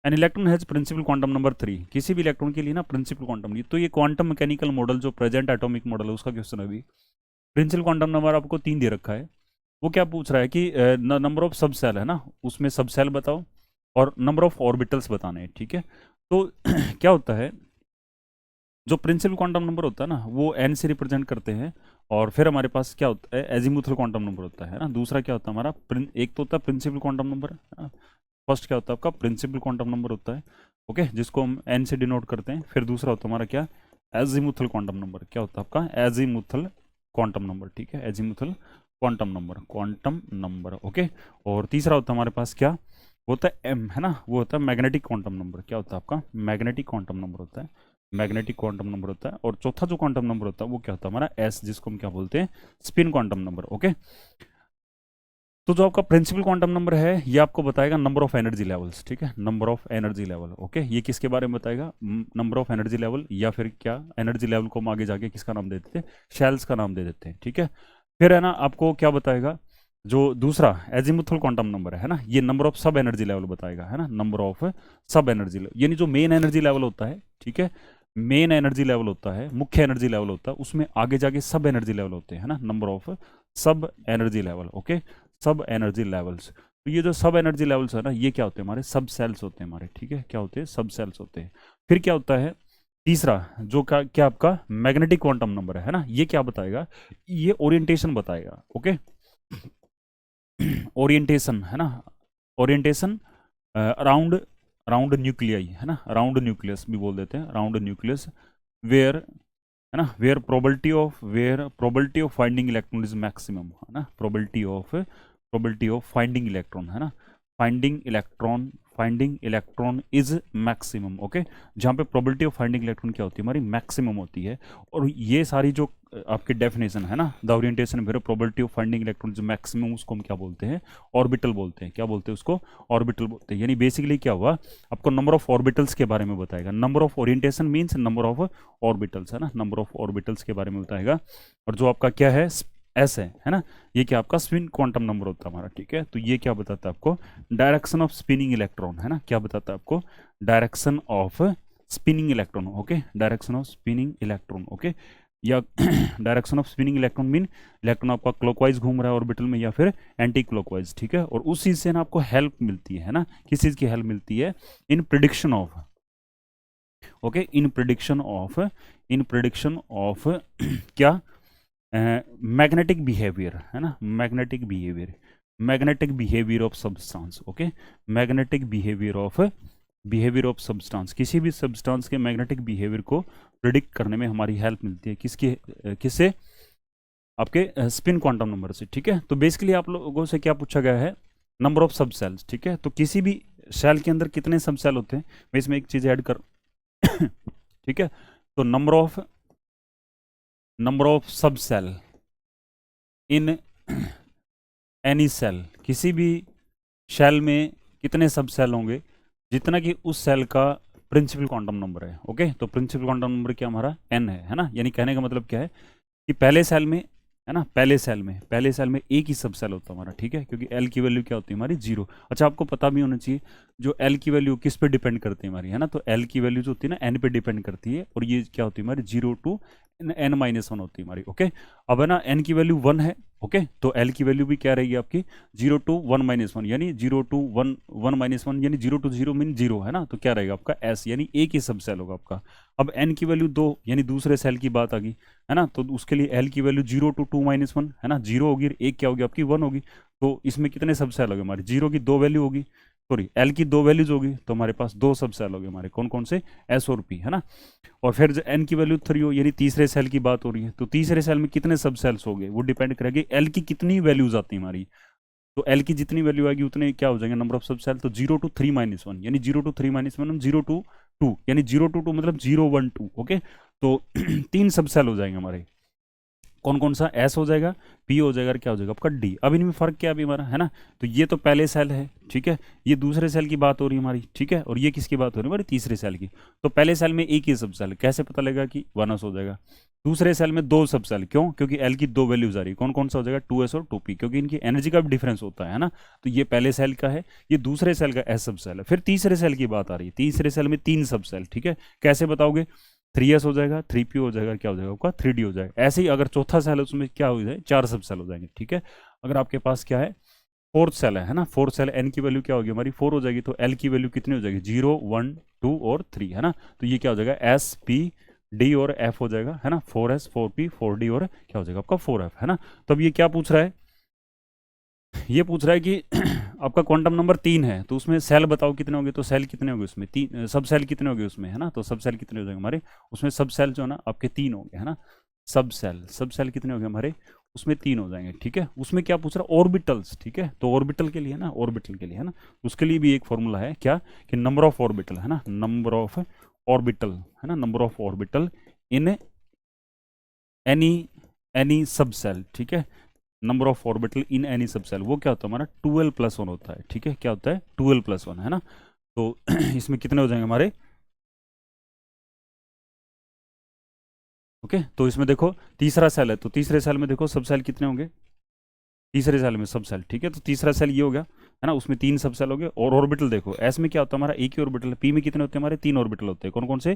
A: an electron has principal quantum number 3, किसी भी इलेक्ट्रॉन के लिए ना प्रिंसिपल क्वांटम नहीं, तो ये क्वांटम मैकेनिकल मॉडल जो प्रेजेंट एटॉमिक मॉडल है उसका क्वेश्चन है अभी। प्रिंसिपल क्वांटम नंबर आपको 3 दे रखा है, वो क्या पूछ रहा है कि नंबर ऑफ सब सेल, है ना, उसमें सब सेल बताओ और नंबर ऑफ ऑर्बिटल्स बताने हैं, ठीक है। तो क्या होता है, जो प्रिंसिपल क्वांटम नंबर होता है ना वो एन से रिप्रेजेंट करते हैं, और फिर हमारे पास क्या होता है एजीमुथल क्वांटम नंबर होता है ना, दूसरा क्या होता है हमारा एक तो होता है प्रिंसिपल क्वांटम नंबर, फर्स्ट क्या होता है आपका प्रिंसिपल क्वांटम नंबर होता है, ओके, जिसको हम एन से डिनोट करते हैं। फिर दूसरा होता है हमारा क्या एजीमुथल क्वांटम नंबर, क्या होता है आपका एजीमुथल क्वांटम नंबर, ठीक है, एजीमुथल क्वांटम नंबर, ओके। और तीसरा होता है हमारे पास क्या, वो होता है एम, है ना, वो होता है मैग्नेटिक क्वांटम नंबर, क्या होता है आपका मैग्नेटिक क्वांटम नंबर होता है, मैग्नेटिक क्वांटम नंबर होता है। और चौथा जो क्वांटम नंबर होता है वो क्या होता है हमारा एस, जिसको हम क्या बोलते हैं स्पिन क्वांटम नंबर, ओके। तो जो आपका प्रिंसिपल क्वांटम नंबर है ये आपको बताएगा नंबर ऑफ एनर्जी लेवल्स, ठीक है, number of energy level, okay. ये किसके बारे में बताएगा, नंबर ऑफ एनर्जी लेवल, या फिर क्या एनर्जी लेवल को हम आगे जाके किसका नाम दे देते हैं, शेल्स का नाम दे देते हैं, ठीक है। फिर है ना आपको क्या बताएगा, जो दूसरा एजीमुथल क्वांटम नंबर है ना, ये नंबर ऑफ सब एनर्जी लेवल बताएगा, है ना, नंबर ऑफ सब एनर्जी लेवल, यानी जो मेन एनर्जी लेवल होता है, ठीक है, मेन एनर्जी लेवल होता है, मुख्य एनर्जी लेवल होता है, उसमें आगे जाके सब एनर्जी लेवल होते हैं, है ना, नंबर ऑफ सब एनर्जी लेवल, ओके, सब एनर्जी लेवल्स। तो ये जो सब एनर्जी लेवल्स है ना, ये क्या होते हैं हमारे सब सेल्स होते हैं हमारे, ठीक है, क्या होते हैं सब सेल्स होते हैं। फिर क्या होता है तीसरा, जो क्या आपका मैग्नेटिक क्वांटम नंबर है ना, ये क्या बताएगा, ये ओरिएंटेशन बताएगा, ओके, ओरिएंटेशन, है ना, ओरिएंटेशन अराउंड अराउंड न्यूक्लियाई, है ना, अराउंड न्यूक्लियस भी बोल देते हैं, अराउंड न्यूक्लियस, वेयर, है ना, where probability of finding electron is maximum, है ना, प्रोबेबिलिटी ऑफ फाइंडिंग इलेक्ट्रॉन, है ना, finding electron is maximum, okay, जहाँ पे प्रोबेबिलिटी ऑफ फाइंडिंग इलेक्ट्रॉन क्या होती है हमारी मैक्सिमम होती है। और ये सारी जो आपकी डेफिनेशन है ना, the orientation where probability of finding electron is maximum, उसको हम क्या बोलते हैं ऑर्बिटल बोलते हैं, क्या बोलते हैं उसको ऑर्बिटल बोलते हैं। यानी बेसिकली क्या हुआ, आपको नंबर ऑफ ऑर्बिटल्स के बारे में बताएगा, number of orientation means number of orbitals, है ना, नंबर ऑफ ऑर्बिटल्स के बारे में बताएगा। और जो आपका क्या है एस है ना, ये क्या आपका स्पिन क्वांटम नंबर होता है हमारा, ठीक है। तो ये क्या बताता है आपको डायरेक्शन ऑफ स्पिनिंग इलेक्ट्रॉन, है ना, क्या बताता है आपको direction of spinning electron, okay, direction of spinning electron, okay, या direction of spinning electron mean electron आपका क्लॉकवाइज घूम रहा है ऑर्बिटल में या फिर एंटी क्लॉकवाइज, ठीक है। और उस चीज से ना आपको हेल्प मिलती है ना, किस चीज की हेल्प मिलती है in prediction of, okay, in prediction of क्या मैग्नेटिक बिहेवियर, है ना, magnetic behaviour of substance, okay, magnetic behaviour of substance, किसी भी सब्सटेंस के मैग्नेटिक बिहेवियर को प्रिडिक्ट करने में हमारी हेल्प मिलती है किससे आपके स्पिन क्वांटम नंबर से, ठीक है। तो बेसिकली आप लोगों से क्या पूछा गया है नंबर ऑफ सब सेल्स, ठीक है। तो किसी भी सेल के अंदर कितने सब सेल होते हैं, मैं इसमें एक चीज ऐड कर ठीक है। तो नंबर ऑफ सब सेल इन एनी सेल, किसी भी शेल में कितने सब सेल होंगे, जितना कि उस सेल का प्रिंसिपल क्वांटम नंबर है। ओके, तो प्रिंसिपल क्वांटम नंबर क्या हमारा n है ना। यानी कहने का मतलब क्या है कि पहले सेल में, है ना, पहले सेल में एक ही सब सेल होता है हमारा, ठीक है, क्योंकि एल की वैल्यू क्या होती है हमारी 0। अच्छा, आपको पता भी होना चाहिए जो एल की वैल्यू किस पे डिपेंड करती है हमारी, है ना, तो एल की वैल्यू जो होती है ना एन पे डिपेंड करती है, और ये क्या होती है हमारी 0 to n-1 होती है हमारी। ओके, अब है ना एन की वैल्यू 1 है। ओके, तो एल की वैल्यू भी क्या रहेगी आपकी 0 to 1-1, यानी 0 to 1 यानी 0 to 0 मीन 0, है ना, तो क्या रहेगा आपका एस, यानी एक ही सब सेल होगा आपका। अब एन की वैल्यू 2 यानी दूसरे सेल की बात आ गई, है ना, तो उसके लिए एल की वैल्यू 0 to 2-1, है ना, 0 होगी, एक क्या होगी आपकी 1 होगी। तो इसमें कितने सब सेल हो गए हमारे, 0 की 2 वैल्यू होगी, सॉरी एल की 2 वैल्यूज होगी, तो हमारे पास 2 सब सेल हो गए हमारे, कौन कौन से, एस और पी, है ना। और फिर एन की वैल्यू 3 हो, यानी तीसरे सेल की बात हो रही है, तो तीसरे सेल में कितने सब सेल्स हो गए, वो डिपेंड करेगी एल की कितनी वैल्यूज आती है हमारी। तो एल की जितनी वैल्यू आएगी उतने क्या हो जाएंगे नंबर ऑफ सब सेल, तो 0 to 3-1, यानी 0 to 3-1 0 to 2, यानी 0 to 2 मतलब 0 1 2। ओके, तो तीन सब सेल हो जाएंगे हमारे, कौन कौन सा, एस हो जाएगा, पी हो जाएगा, और क्या हो जाएगा आपका डी। अब इनमें फर्क क्या है अभी हमारा, है ना, तो ये तो पहले सेल है, ठीक है, ये दूसरे सेल की बात हो रही है हमारी, ठीक है, और ये किसकी बात हो रही है हमारी, तीसरे सेल की। तो पहले सेल में एक ही सब सेल, कैसे पता लगेगा कि 1s हो जाएगा। दूसरे सेल में 2 सब सेल, क्यों, क्योंकि एल की 2 वैल्यूज आ रही है, कौन कौन सा हो जाएगा 2s और 2p, क्योंकि इनकी एनर्जी का भी डिफरेंस होता है ना। तो ये पहले सेल का है, ये दूसरे सेल का एस सब सेल है। फिर तीसरे सेल की बात आ रही है, तीसरे सेल में 3 सब सेल, ठीक है, कैसे बताओगे, 3s हो जाएगा, 3p हो जाएगा, क्या हो जाएगा आपका 3d हो जाएगा। ऐसे ही अगर चौथा सेल है उसमें क्या हो जाए, 4 सब सेल हो जाएंगे, ठीक है। अगर आपके पास क्या है, फोर्थ सेल है ना, फोर्थ सेल एन की वैल्यू क्या होगी हमारी 4 हो जाएगी, तो एल की वैल्यू कितनी हो जाएगी 0 1 2 और 3, है ना। तो ये क्या हो जाएगा एस पी डी और एफ हो जाएगा, है ना, 4s 4p 4d और क्या हो जाएगा आपका 4f, है ना। तो अब ये क्या पूछ रहा है, ये पूछ रहा है कि आपका क्वांटम नंबर 3 है, तो उसमें सेल बताओ कितने होंगे, तो सेल कितने होंगे उसमें, तीन सब सेल कितने होंगे उसमें, है ना, तो सब सेल कितने हो जाएंगे हमारे उसमें, सब सेल जो है ना आपके 3 होंगे, है ना, सब सेल कितने हो गए हमारे उसमें 3 हो जाएंगे, ठीक है। उसमें क्या पूछ रहा है ऑर्बिटल्स, ठीक है, तो ऑर्बिटल के लिए ना, ऑर्बिटल के लिए, है ना, उसके लिए भी एक फॉर्मूला है क्या, कि नंबर ऑफ ऑर्बिटल, है ना, नंबर ऑफ ऑर्बिटल, है ना, number of orbital in any any सब सेल, ठीक है, number of orbital in any सब सेल, वो क्या होता है हमारा 12+1 होता है, ठीक है, क्या होता है 12+1, है ना। तो इसमें कितने हो जाएंगे हमारे, ओके, तो इसमें देखो तीसरा सेल है, तो तीसरे सेल में देखो सब सेल कितने होंगे, तीसरे सेल में सब सेल, ठीक है, तो तीसरा सेल ये हो गया, है ना, उसमें 3 सब सेल हो गए। और ऑर्बिटल देखो, एस में क्या होता है हमारा एक ही ऑर्बिटल है, पी में कितने होते हैं हमारे 3 ऑर्बिटल होते हैं, कौन कौन से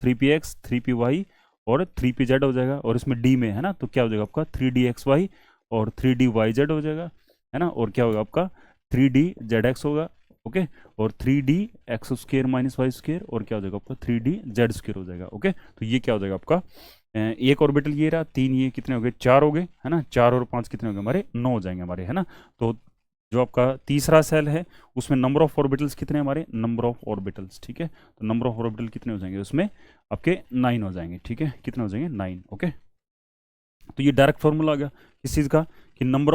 A: 3px 3py और 3pz हो जाएगा। और इसमें डी में, है ना, तो क्या हो जाएगा आपका 3dxy और 3dyz हो जाएगा, है ना, और क्या होगा आपका 3dzx होगा, ओके, और 3d x² - y² और क्या हो जाएगा आपका 3dz² हो जाएगा। ओके, तो ये क्या हो जाएगा आपका एक ऑर्बिटल ये रहा, 3 ये कितने हो गए 4 हो गए, है ना, 4 और 5 कितने हो गए हमारे 9 हो जाएंगे हमारे, है ना। तो जो आपका तीसरा सेल है उसमें नंबर ऑफ ऑर्बिटल्स कितने हमारे, नंबर ऑफ ऑर्बिटल्स, ठीक है, तो नंबर ऑफ ऑर्बिटल कितने हो जाएंगे उसमें आपके 9 हो जाएंगे, ठीक है, कितने हो जाएंगे 9। ओके, तो ये डायरेक्ट फॉर्मूला आ गया किस चीज़ का, कि नंबर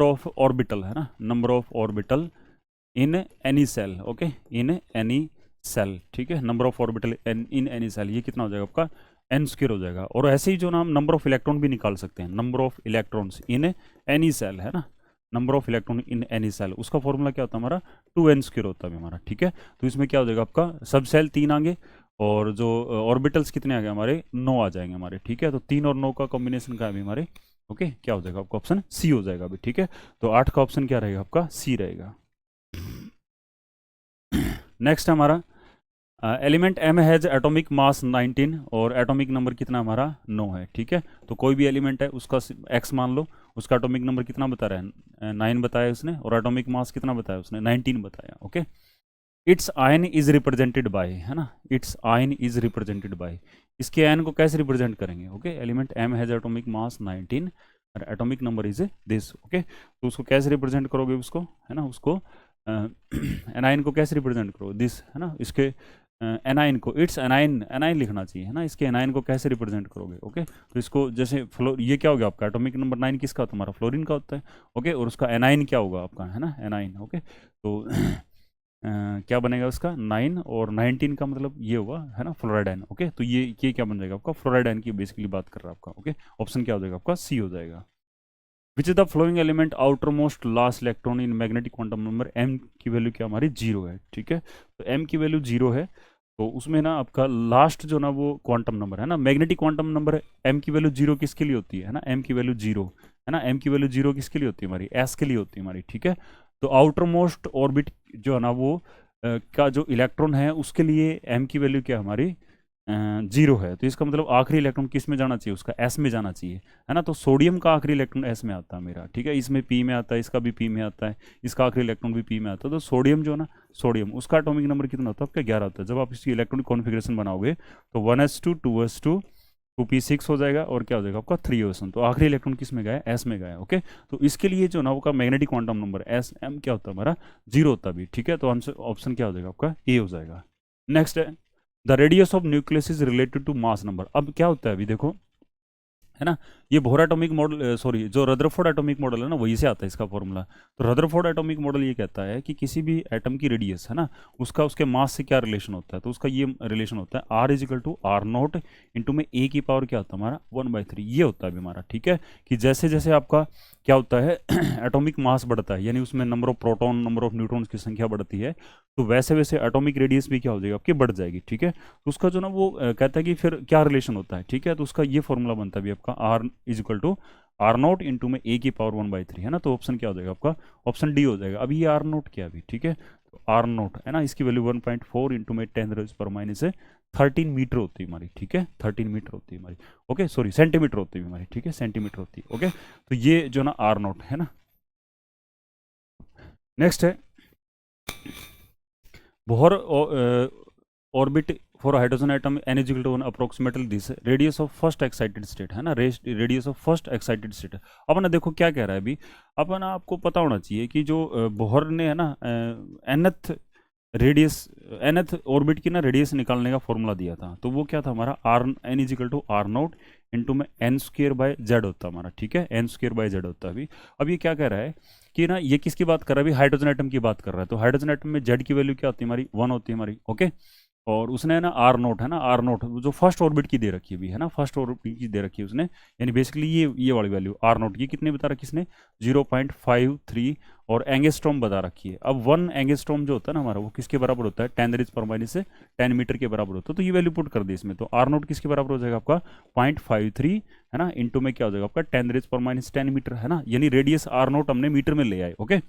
A: ऑफ ऑर्बिटल, है ना, number of orbital in any cell, okay, in any cell, ठीक है, number of orbital in any cell, ये कितना हो जाएगा आपका n² हो जाएगा। और ऐसे ही जो नाम नंबर ऑफ इलेक्ट्रॉन भी निकाल सकते हैं, number of electrons in any cell, है ना, number of electron in any cell, उसका फॉर्मूला क्या होता है हमारा 2n² होता है हमारा, ठीक है। तो इसमें क्या हो जाएगा आपका सब सेल 3 आगे, और जो ऑर्बिटल्स कितने आ गए हमारे 9 आ जाएंगे हमारे, ठीक है। तो 3 और 9 का कॉम्बिनेशन का है हमारे, ओके, क्या हो जाएगा आपका ऑप्शन सी हो जाएगा अभी, ठीक है। तो 8 का ऑप्शन क्या रहेगा आपका सी रहेगा। नेक्स्ट हमारा element M has atomic mass 19 और एटॉमिक नंबर कितना हमारा 9 है, ठीक है। तो कोई भी एलिमेंट है उसका एक्स मान लो, उसका एटॉमिक नंबर कितना बता रहा है 9 बताया उसने, और एटॉमिक मास कितना बताया उसने 19 बताया। Okay, its ion is represented by, है ना, its ion is represented by, इसके आयन को कैसे रिप्रेजेंट करेंगे, okay, element M has atomic mass 19 और atomic number is this, okay, तो उसको कैसे रिप्रेजेंट करोगे उसको, है ना, उसको एनाइन को कैसे रिप्रेजेंट करो दिस, है ना, इसके एनाइन को इट्स एनाइन एनाइन लिखना चाहिए, है ना, इसके एनाइन को कैसे रिप्रेजेंट करोगे, ओके। तो इसको जैसे ये क्या हो गया आपका एटॉमिक नंबर 9 किसका होता है हमारा फ्लोरीन का होता है, ओके, और उसका एनाइन क्या होगा आपका, है ना, एनाइन, ओके। तो क्या बनेगा उसका 9 और 19 का मतलब ये होगा, है ना, फ्लोराइड आयन, ओके। तो ये क्या बन जाएगा आपका फ्लोराइड आयन की बेसिकली बात कर रहा है आपका, ओके। ऑप्शन क्या हो जाएगा आपका सी हो जाएगा। Which is the following element outer most last electron in magnetic quantum number M की वैल्यू क्या हमारी 0 है, ठीक है। तो एम की वैल्यू 0 है, तो उसमें ना आपका लास्ट जो ना वो क्वांटम नंबर है ना, मैग्नेटिक क्वांटम नंबर है, एम की वैल्यू 0 किसके लिए होती है ना, एम की वैल्यू 0 है ना, एम की वैल्यू 0 किसके लिए होती है हमारी, एस के लिए होती है हमारी, ठीक है। तो आउटर मोस्ट ऑर्बिट जो है ना वो का जो इलेक्ट्रॉन है उसके लिए एम की वैल्यू क्या हमारी 0 है। तो इसका मतलब आखिरी इलेक्ट्रॉन किस में जाना चाहिए, उसका एस में जाना चाहिए, है ना। तो सोडियम का आखिरी इलेक्ट्रॉन एस में आता है मेरा, ठीक है। इसमें पी में आता है, इसका भी पी में आता है, इसका आखिरी इलेक्ट्रॉन भी पी में आता है। तो सोडियम जो है ना, सोडियम उसका एटॉमिक नंबर कितना होता है आपका 11 होता है। जब आप इसकी इलेक्ट्रॉनिक कॉन्फ़िगरेशन बनाओगे तो 1s2 2s2 2p6 हो जाएगा, और क्या हो जाएगा आपका 3s1। तो आखिरी इलेक्ट्रॉन किस में गया, एस में गया, ओके। तो इसके लिए जो ना वो का magnetic quantum number S M क्या होता है हमारा 0 होता भी, ठीक है। तो आंसर ऑप्शन क्या हो जाएगा आपका ए हो जाएगा। नेक्स्ट है the radius of nucleus is related to mass number. अब क्या होता है अभी देखो, है ना, ये बोहर एटॉमिक मॉडल, सॉरी जो रदरफोर्ड एटॉमिक मॉडल है ना वहीं से आता है इसका फॉर्मूला। तो रदरफोर्ड एटॉमिक मॉडल ये कहता है कि किसी भी एटम की रेडियस है ना उसका उसके मास से क्या रिलेशन होता है। तो उसका ये रिलेशन होता है R is equal to R nought into में ए की पावर क्या होता है हमारा 1/3, ये होता है अभी हमारा, ठीक है। कि जैसे जैसे आपका क्या होता है एटॉमिक मास बढ़ता है, यानी उसमें number of proton number of neutrons की संख्या बढ़ती है, तो वैसे वैसे एटॉमिक रेडियस भी क्या हो जाएगी आपकी बढ़ जाएगी, ठीक है। तो उसका जो ना वो कहता है कि फिर क्या रिलेशन होता है, ठीक है। तो उसका ये फॉर्मूला बनता है अभी आपका R is equal to R nought into में ए की पावर 1/3, है ना। तो ऑप्शन क्या हो जाएगा आपका, ऑप्शन डी हो जाएगा। अभी ये आर नोट क्या अभी, ठीक है। तो आर नोट है ना, इसकी वैल्यू 1.4 इंटू में 10⁻⁻13 मीटर होती है हमारी, ठीक है। 13 मीटर होती है हमारी, ओके, सॉरी सेंटीमीटर होती है हमारी, ठीक है, सेंटीमीटर होती है, ओके। तो ये जो ना आर नोट है ना। नेक्स्ट है Bohr orbit for hydrogen atom n is equal to 1 approximately this radius of first excited state, है ना, radius of first excited state. अब ना देखो क्या कह रहा है अभी, अब ना आपको पता होना चाहिए कि जो बोहर ने है ना nth रेडियस nth ऑर्बिट की ना रेडियस निकालने का फॉर्मूला दिया था, तो वो क्या था हमारा R N is equal to R nought into में एन स्क्र बाय जेड होता है हमारा, ठीक है, एन स्क्र बाय जेड होता है अभी। अब ये क्या कह रहा है कि ना ये किसकी बात कर रहा है, अभी हाइड्रोजन एटम की बात कर रहा है। तो हाइड्रोजन एटम में जेड की वैल्यू क्या होती है हमारी 1 होती है हमारी, ओके। और उसने ना आर नोट है ना, आर नोट जो फर्स्ट ऑर्बिट की दे रखी है अभी, है ना, फर्स्ट ऑर्बिट की दे रखी है उसने, यानी बेसिकली ये वाली वैल्यू आर नोट ये कितने बता रखी इसने 0.53 और एंगस्ट्रॉम बता रखी है। अब 1 एंगस्ट्रॉम जो होता है ना हमारा वो किसके बराबर होता है 10⁻⁻10 मीटर के बराबर होता है। तो ये वैल्यू पुट कर दी इसमें, तो आर नोट किसके बराबर हो जाएगा आपका 0.53, है ना, इंटू में क्या हो जाएगा आपका 10⁻⁻10 मीटर, है ना, यानी रेडियस आर नोट हमने मीटर में ले आए, ओके।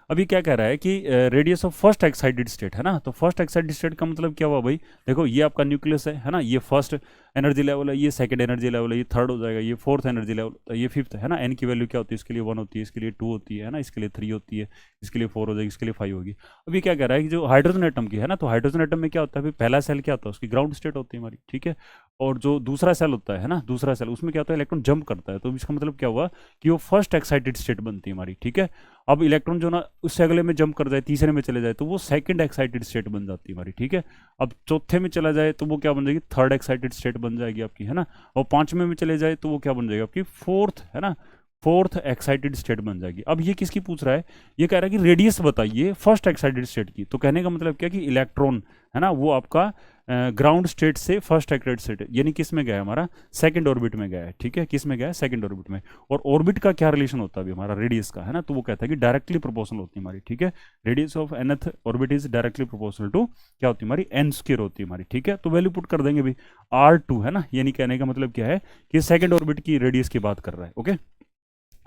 A: अभी क्या कह रहा है कि radius of first excited state, है ना। तो फर्स्ट एक्साइटेड स्टेट का मतलब क्या हुआ भाई, देखो ये आपका न्यूक्लियस है ना, ये फर्स्ट एनर्जी लेवल है, ये सेकंड एनर्जी लेवल है, ये थर्ड हो जाएगा, ये फोर्थ एनर्जी लेवल, ये फिफ्थ है ना। एन की वैल्यू क्या होती है, इसके लिए 1 होती है, इसके लिए 2 होती है ना, इसके लिए 3 होती है, इसके लिए 4 हो जाएगी, इसके लिए 5 होगी। अभी क्या कह रहा है कि जो हाइड्रोजन एटम की है ना, तो हाइड्रोजन एटम में क्या होता है, पहला सेल क्या होता है उसकी ग्राउंड स्टेट होती है हमारी, ठीक है। और जो दूसरा सेल होता है ना, दूसरा सेल उसमें क्या होता है इलेक्ट्रॉन जंप करता है। तो इसका मतलब क्या हुआ कि वो फर्स्ट एक्साइटेड स्टेट बनती है हमारी, ठीक है। अब इलेक्ट्रॉन जो ना उससे अगले में जंप कर जाए, तीसरे में चले जाए, तो वो सेकंड एक्साइटेड स्टेट बन जाती है हमारी, ठीक है। अब चौथे में चला जाए तो वो क्या बन जाएगी थर्ड एक्साइटेड स्टेट बन जाएगी आपकी, है ना। और पांचवें में चले जाए तो वो क्या बन जाएगी आपकी फोर्थ, है ना, फोर्थ एक्साइटेड स्टेट बन जाएगी। अब ये किसकी पूछ रहा है, ये कह रहा है कि रेडियस बताइए फर्स्ट एक्साइटेड स्टेट की। तो कहने का मतलब क्या कि इलेक्ट्रॉन है ना वो आपका ग्राउंड स्टेट से फर्स्ट एक्साइटेड स्टेट यानी किस में गया है हमारा सेकंड ऑर्बिट में गया है, ठीक है, किस में गया है सेकंड ऑर्बिट में। और ऑर्बिट का क्या रिलेशन होता है अभी हमारा रेडियस का, है ना, तो वो कहता है कि डायरेक्टली प्रोपोर्शनल होती है हमारी, ठीक है। Radius of nth orbit is directly proportional to क्या होती है हमारी एन स्क्वायर होती है हमारी, ठीक है। तो वैल्यू पुट कर देंगे भाई R2, है ना, यानी कहने का मतलब क्या है कि सेकंड ऑर्बिट की रेडियस की बात कर रहा है, ओके।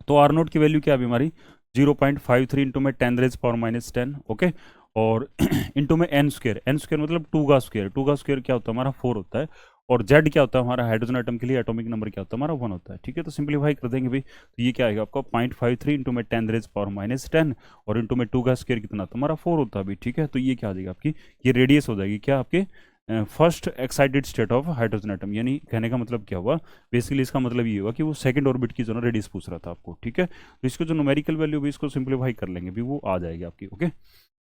A: तो आर नोट की वैल्यू क्या है हमारी 0.53 इंटू में 10⁻⁻10, ओके। और इंटू में एन स्क्वायर मतलब 2 का स्क्वायर क्या होता है हमारा 4 होता है। और जेड क्या होता है हमारा हाइड्रोजन एटम के लिए एटॉमिक नंबर क्या होता है हमारा 1 होता है, ठीक है। तो सिंप्लीफाई कर देंगे भाई, तो ये क्या आएगा आपका 0.53 इंटू में 10⁻⁻10 और इंटू में 2 का स्क्वायर कितना था हमारा 4 होता है भाई, ठीक है। तो ये क्या आ जाएगा आपकी ये रेडियस हो जाएगी क्या आपके first excited state of hydrogen atom. यानी कहने का मतलब क्या हुआ बेसिकली इसका मतलब ये हुआ कि वो सेकंड ऑर्बिट की जो ना रेडियस पूछ रहा था आपको, ठीक है। तो इसको जो न्यूमेरिकल वैल्यू भी इसको सिंप्लीफाई कर लेंगे भी वो आ जाएगी आपकी, ओके।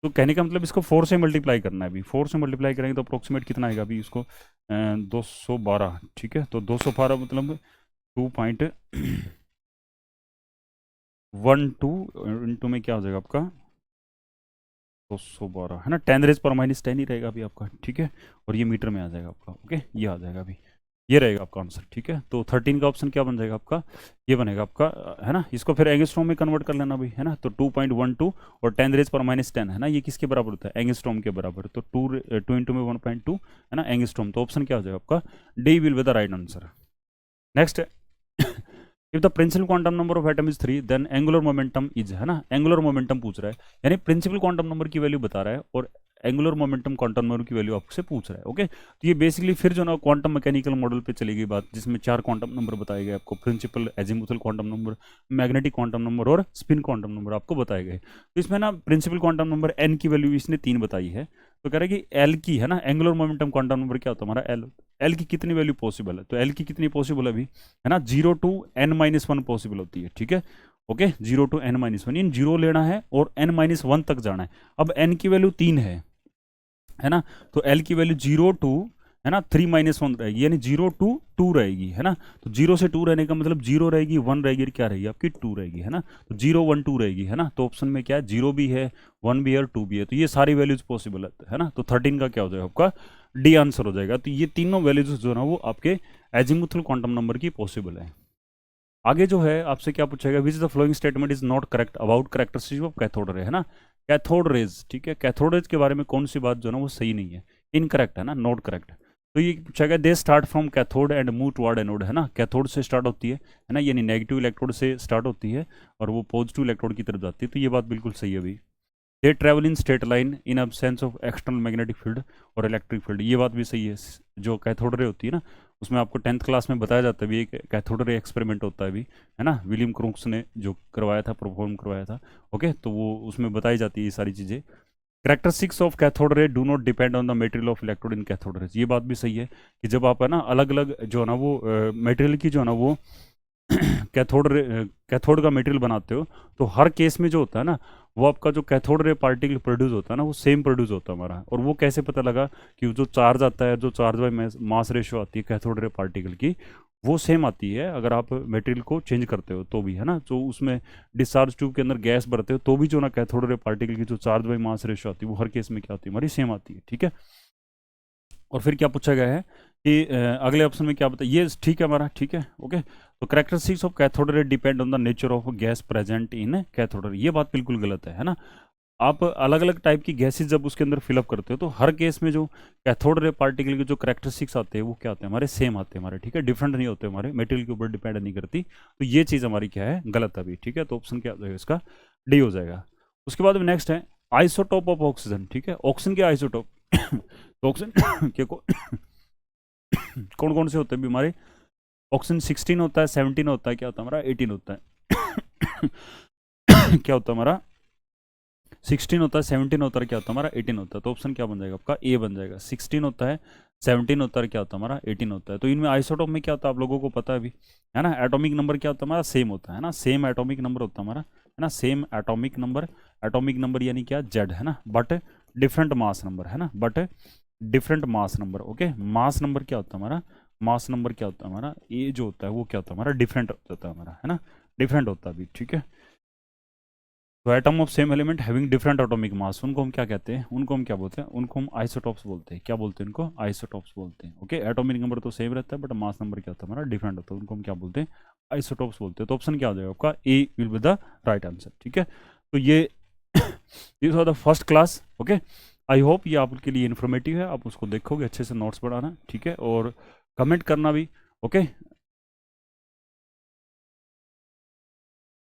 A: तो कहने का मतलब इसको 4 से मल्टीप्लाई करना है अभी, 4 से मल्टीप्लाई करेंगे तो अप्रोक्सीमेट कितना आएगा अभी इसको 212, ठीक है। तो 212 मतलब 2.12 इंटू में क्या हो जाएगा आपका 212, है ना, 10⁻⁻10 ही रहेगा अभी आपका, ठीक है। और ये मीटर में आ जाएगा आपका, ओके, ये आ जाएगा अभी। ये रहेगा आपका आंसर, ठीक है। तो 13 का ऑप्शन क्या बन जाएगा आपका, ये बनेगा आपका, है ना। इसको फिर एंगस्ट्रॉम में कन्वर्ट कर लेना भाई, है ना। तो 2.12 और 10⁻⁻10 है ना, ये किसके बराबर होता है, एंगस्ट्रॉम के बराबर। तो 2 इंटू में 1.2 है ना एंगस्ट्रॉम। तो ऑप्शन क्या हो जाएगा आपका, D will be the right answer. Next, if the principal quantum number of atom is 3 then angular momentum is, है ना। एंगुलर मोमेंटम पूछ रहा है, यानी प्रिंसिपल क्वांटम नंबर की वैल्यू बता रहा है और एंगुलर मोमेंटम क्वांटम नंबर की वैल्यू आपसे पूछ रहा है। ओके, तो ये बेसिकली फिर जो ना क्वांटम मैकेनिकल मॉडल पे चली गई बात, जिसमें 4 क्वांटम नंबर बताए गए आपको, principal, azimuthal quantum number, magnetic quantum number और स्पिन क्वांटम नंबर आपको बताए गए। तो इसमें ना प्रिंसिपल क्वांटम नंबर एन की वैल्यू इसने 3 बताई है। तो कह रहा है कि एल की, है ना, एंगुलर मोमेंटम क्वांटम नंबर क्या होता है हमारा, एल। एल की कितनी वैल्यू पॉसिबल है, तो एल की कितनी पॉसिबल है अभी, है ना, 0 to n-1 पॉसिबल होती है, ठीक है। ओके, 0 to n-1, इन 0 लेना है और n-1 तक जाना है। अब n की वैल्यू 3 है ना, तो l की वैल्यू 0 to, है ना, 3-1 रहेगी, यानी 0 to 2 रहेगी, है ना। तो 0 से 2 रहने का मतलब 0 रहेगी, 1 रहेगी, क्या रहेगी आपकी 2 रहेगी, है ना। तो 0 1 2 रहेगी, है ना। तो ऑप्शन में क्या है, 0 भी है, 1 भी है और 2 भी है। तो ये सारी वैल्यूज पॉसिबल है ना। तो 13 का क्या हो जाएगा आपका, डी आंसर हो जाएगा। तो ये तीनों वैल्यूज जो है ना वो आपके एजीमुथल क्वांटम नंबर की पॉसिबल है। आगे जो है आपसे क्या पूछेगा, which the following statement is not correct about characteristics of cathode ray, है ना। कैथोड रेज, ठीक है, कैथोड रेज के बारे में कौन सी बात जो है ना वो सही नहीं है, इनकरेक्ट है ना, नॉट करेक्ट। तो ये पूछेगा, they start from cathode and move toward anode, है ना। कैथोड से स्टार्ट होती है ना, यानी नेगेटिव इलेक्ट्रोड से स्टार्ट होती है और वो पॉजिटिव इलेक्ट्रोड की तरफ जाती है। तो ये बात बिल्कुल सही है भाई। They travel in straight line in absence of external magnetic field और इलेक्ट्रिक फील्ड, ये बात भी सही है। जो कैथोड रे होती है ना, उसमें आपको 10th क्लास में बताया जाता है भी, एक कैथोड रे एक्सपेरिमेंट होता है भी, है ना, विलियम क्रूक्स ने जो करवाया था, परफॉर्म करवाया था। ओके, तो वो उसमें बताई जाती है ये सारी चीज़ें। Characteristics of cathode ray do not depend on the material of electrode in cathode rays, ये बात भी सही है कि जब आप, है ना, अलग अलग जो है ना वो मटेरियल की जो है ना वो कैथोड का मटेरियल बनाते हो, तो हर केस में जो होता है ना, वो आपका जो कैथोड रे पार्टिकल प्रोड्यूस होता है ना, वो सेम प्रोड्यूस होता है हमारा। और वो कैसे पता लगा कि जो चार्ज आता है, जो चार्ज बाय मास रेशियो आती है कैथोड रे पार्टिकल की, वो सेम आती है अगर आप मटेरियल को चेंज करते हो तो भी, है ना। जो उसमें डिस्चार्ज ट्यूब के अंदर गैस भरते हो तो भी जो ना कैथोड रे पार्टिकल की जो चार्ज बाय मास रेशियो आती है वो हर केस में क्या आती है हमारी, सेम आती है, ठीक है। और फिर क्या पूछा गया है कि अगले ऑप्शन में क्या बताया, ये ठीक है हमारा, ठीक है। ओके, तो characteristics of cathode ray depend on the nature of gas present in cathode ray, ये बात बिल्कुल गलत है ना। आप अलग अलग टाइप की गैसेस जब उसके अंदर फिलअप करते हो तो हर केस में जो कैथोड रे पार्टिकल के जो कैरेक्टरिस्टिक्स आते हैं वो क्या आते हैं हमारे, सेम आते हैं हमारे, ठीक है, डिफरेंट नहीं होते हमारे, मटेरियल के ऊपर डिपेंड नहीं करती। तो ये चीज़ हमारी क्या है, गलत है अभी, ठीक है। तो ऑप्शन क्या हो जाएगा इसका, डी हो जाएगा। उसके बाद में नेक्स्ट है आइसोटोप ऑफ ऑक्सीजन, ठीक है, ऑक्सीजन के आइसोटोप तो ऑक्सीजन के कौन कौन से होते हैं बीमारी, ऑक्सीजन 16 होता है, 17 होता है, क्या होता है हमारा, 18 होता है क्या होता है हमारा, 16 होता है, 17 होता है, क्या होता है हमारा, 18 होता है। तो ऑप्शन क्या बन जाएगा आपका, ए बन जाएगा। 16 होता है, 17 होता है, क्या होता है हमारा, 18 होता है। तो इनमें आइसोटोप में क्या होता है आप लोगों को पता है अभी, है ना। एटॉमिक नंबर क्या होता है हमारा, सेम होता है ना, सेम एटॉमिक नंबर होता है हमारा, है ना, सेम एटॉमिक नंबर यानी क्या, जेड, है ना, बट डिफरेंट मास नंबर, है ना, but different mass number. Okay, mass number क्या होता है हमारा, मास नंबर क्या होता है हमारा, ये जो होता है वो क्या होता है हमारा, डिफरेंट होता है हमारा, है ना, डिफरेंट होता है अभी, ठीक है। तो atom of same element having different atomic mass, उनको हम क्या कहते हैं, उनको हम क्या बोलते हैं, उनको हम आइसोटॉप्स बोलते हैं। क्या बोलते हैं उनको, आइसोटॉप्स बोलते हैं। ओके, एटॉमिक नंबर तो सेम रहता है बट मास नंबर क्या होता है हमारा, डिफरेंट होता है, उनको हम क्या बोलते हैं, आइसोटॉप्स बोलते हैं। तो ऑप्शन क्या हो जाएगा आपका, A will be the right answer, ठीक है। तो ये this was the first class. Okay, I hope ये आपके लिए इन्फॉर्मेटिव है, आप उसको देखोगे, अच्छे से नोट्स बनाना, ठीक है, और कमेंट करना भी। ओके,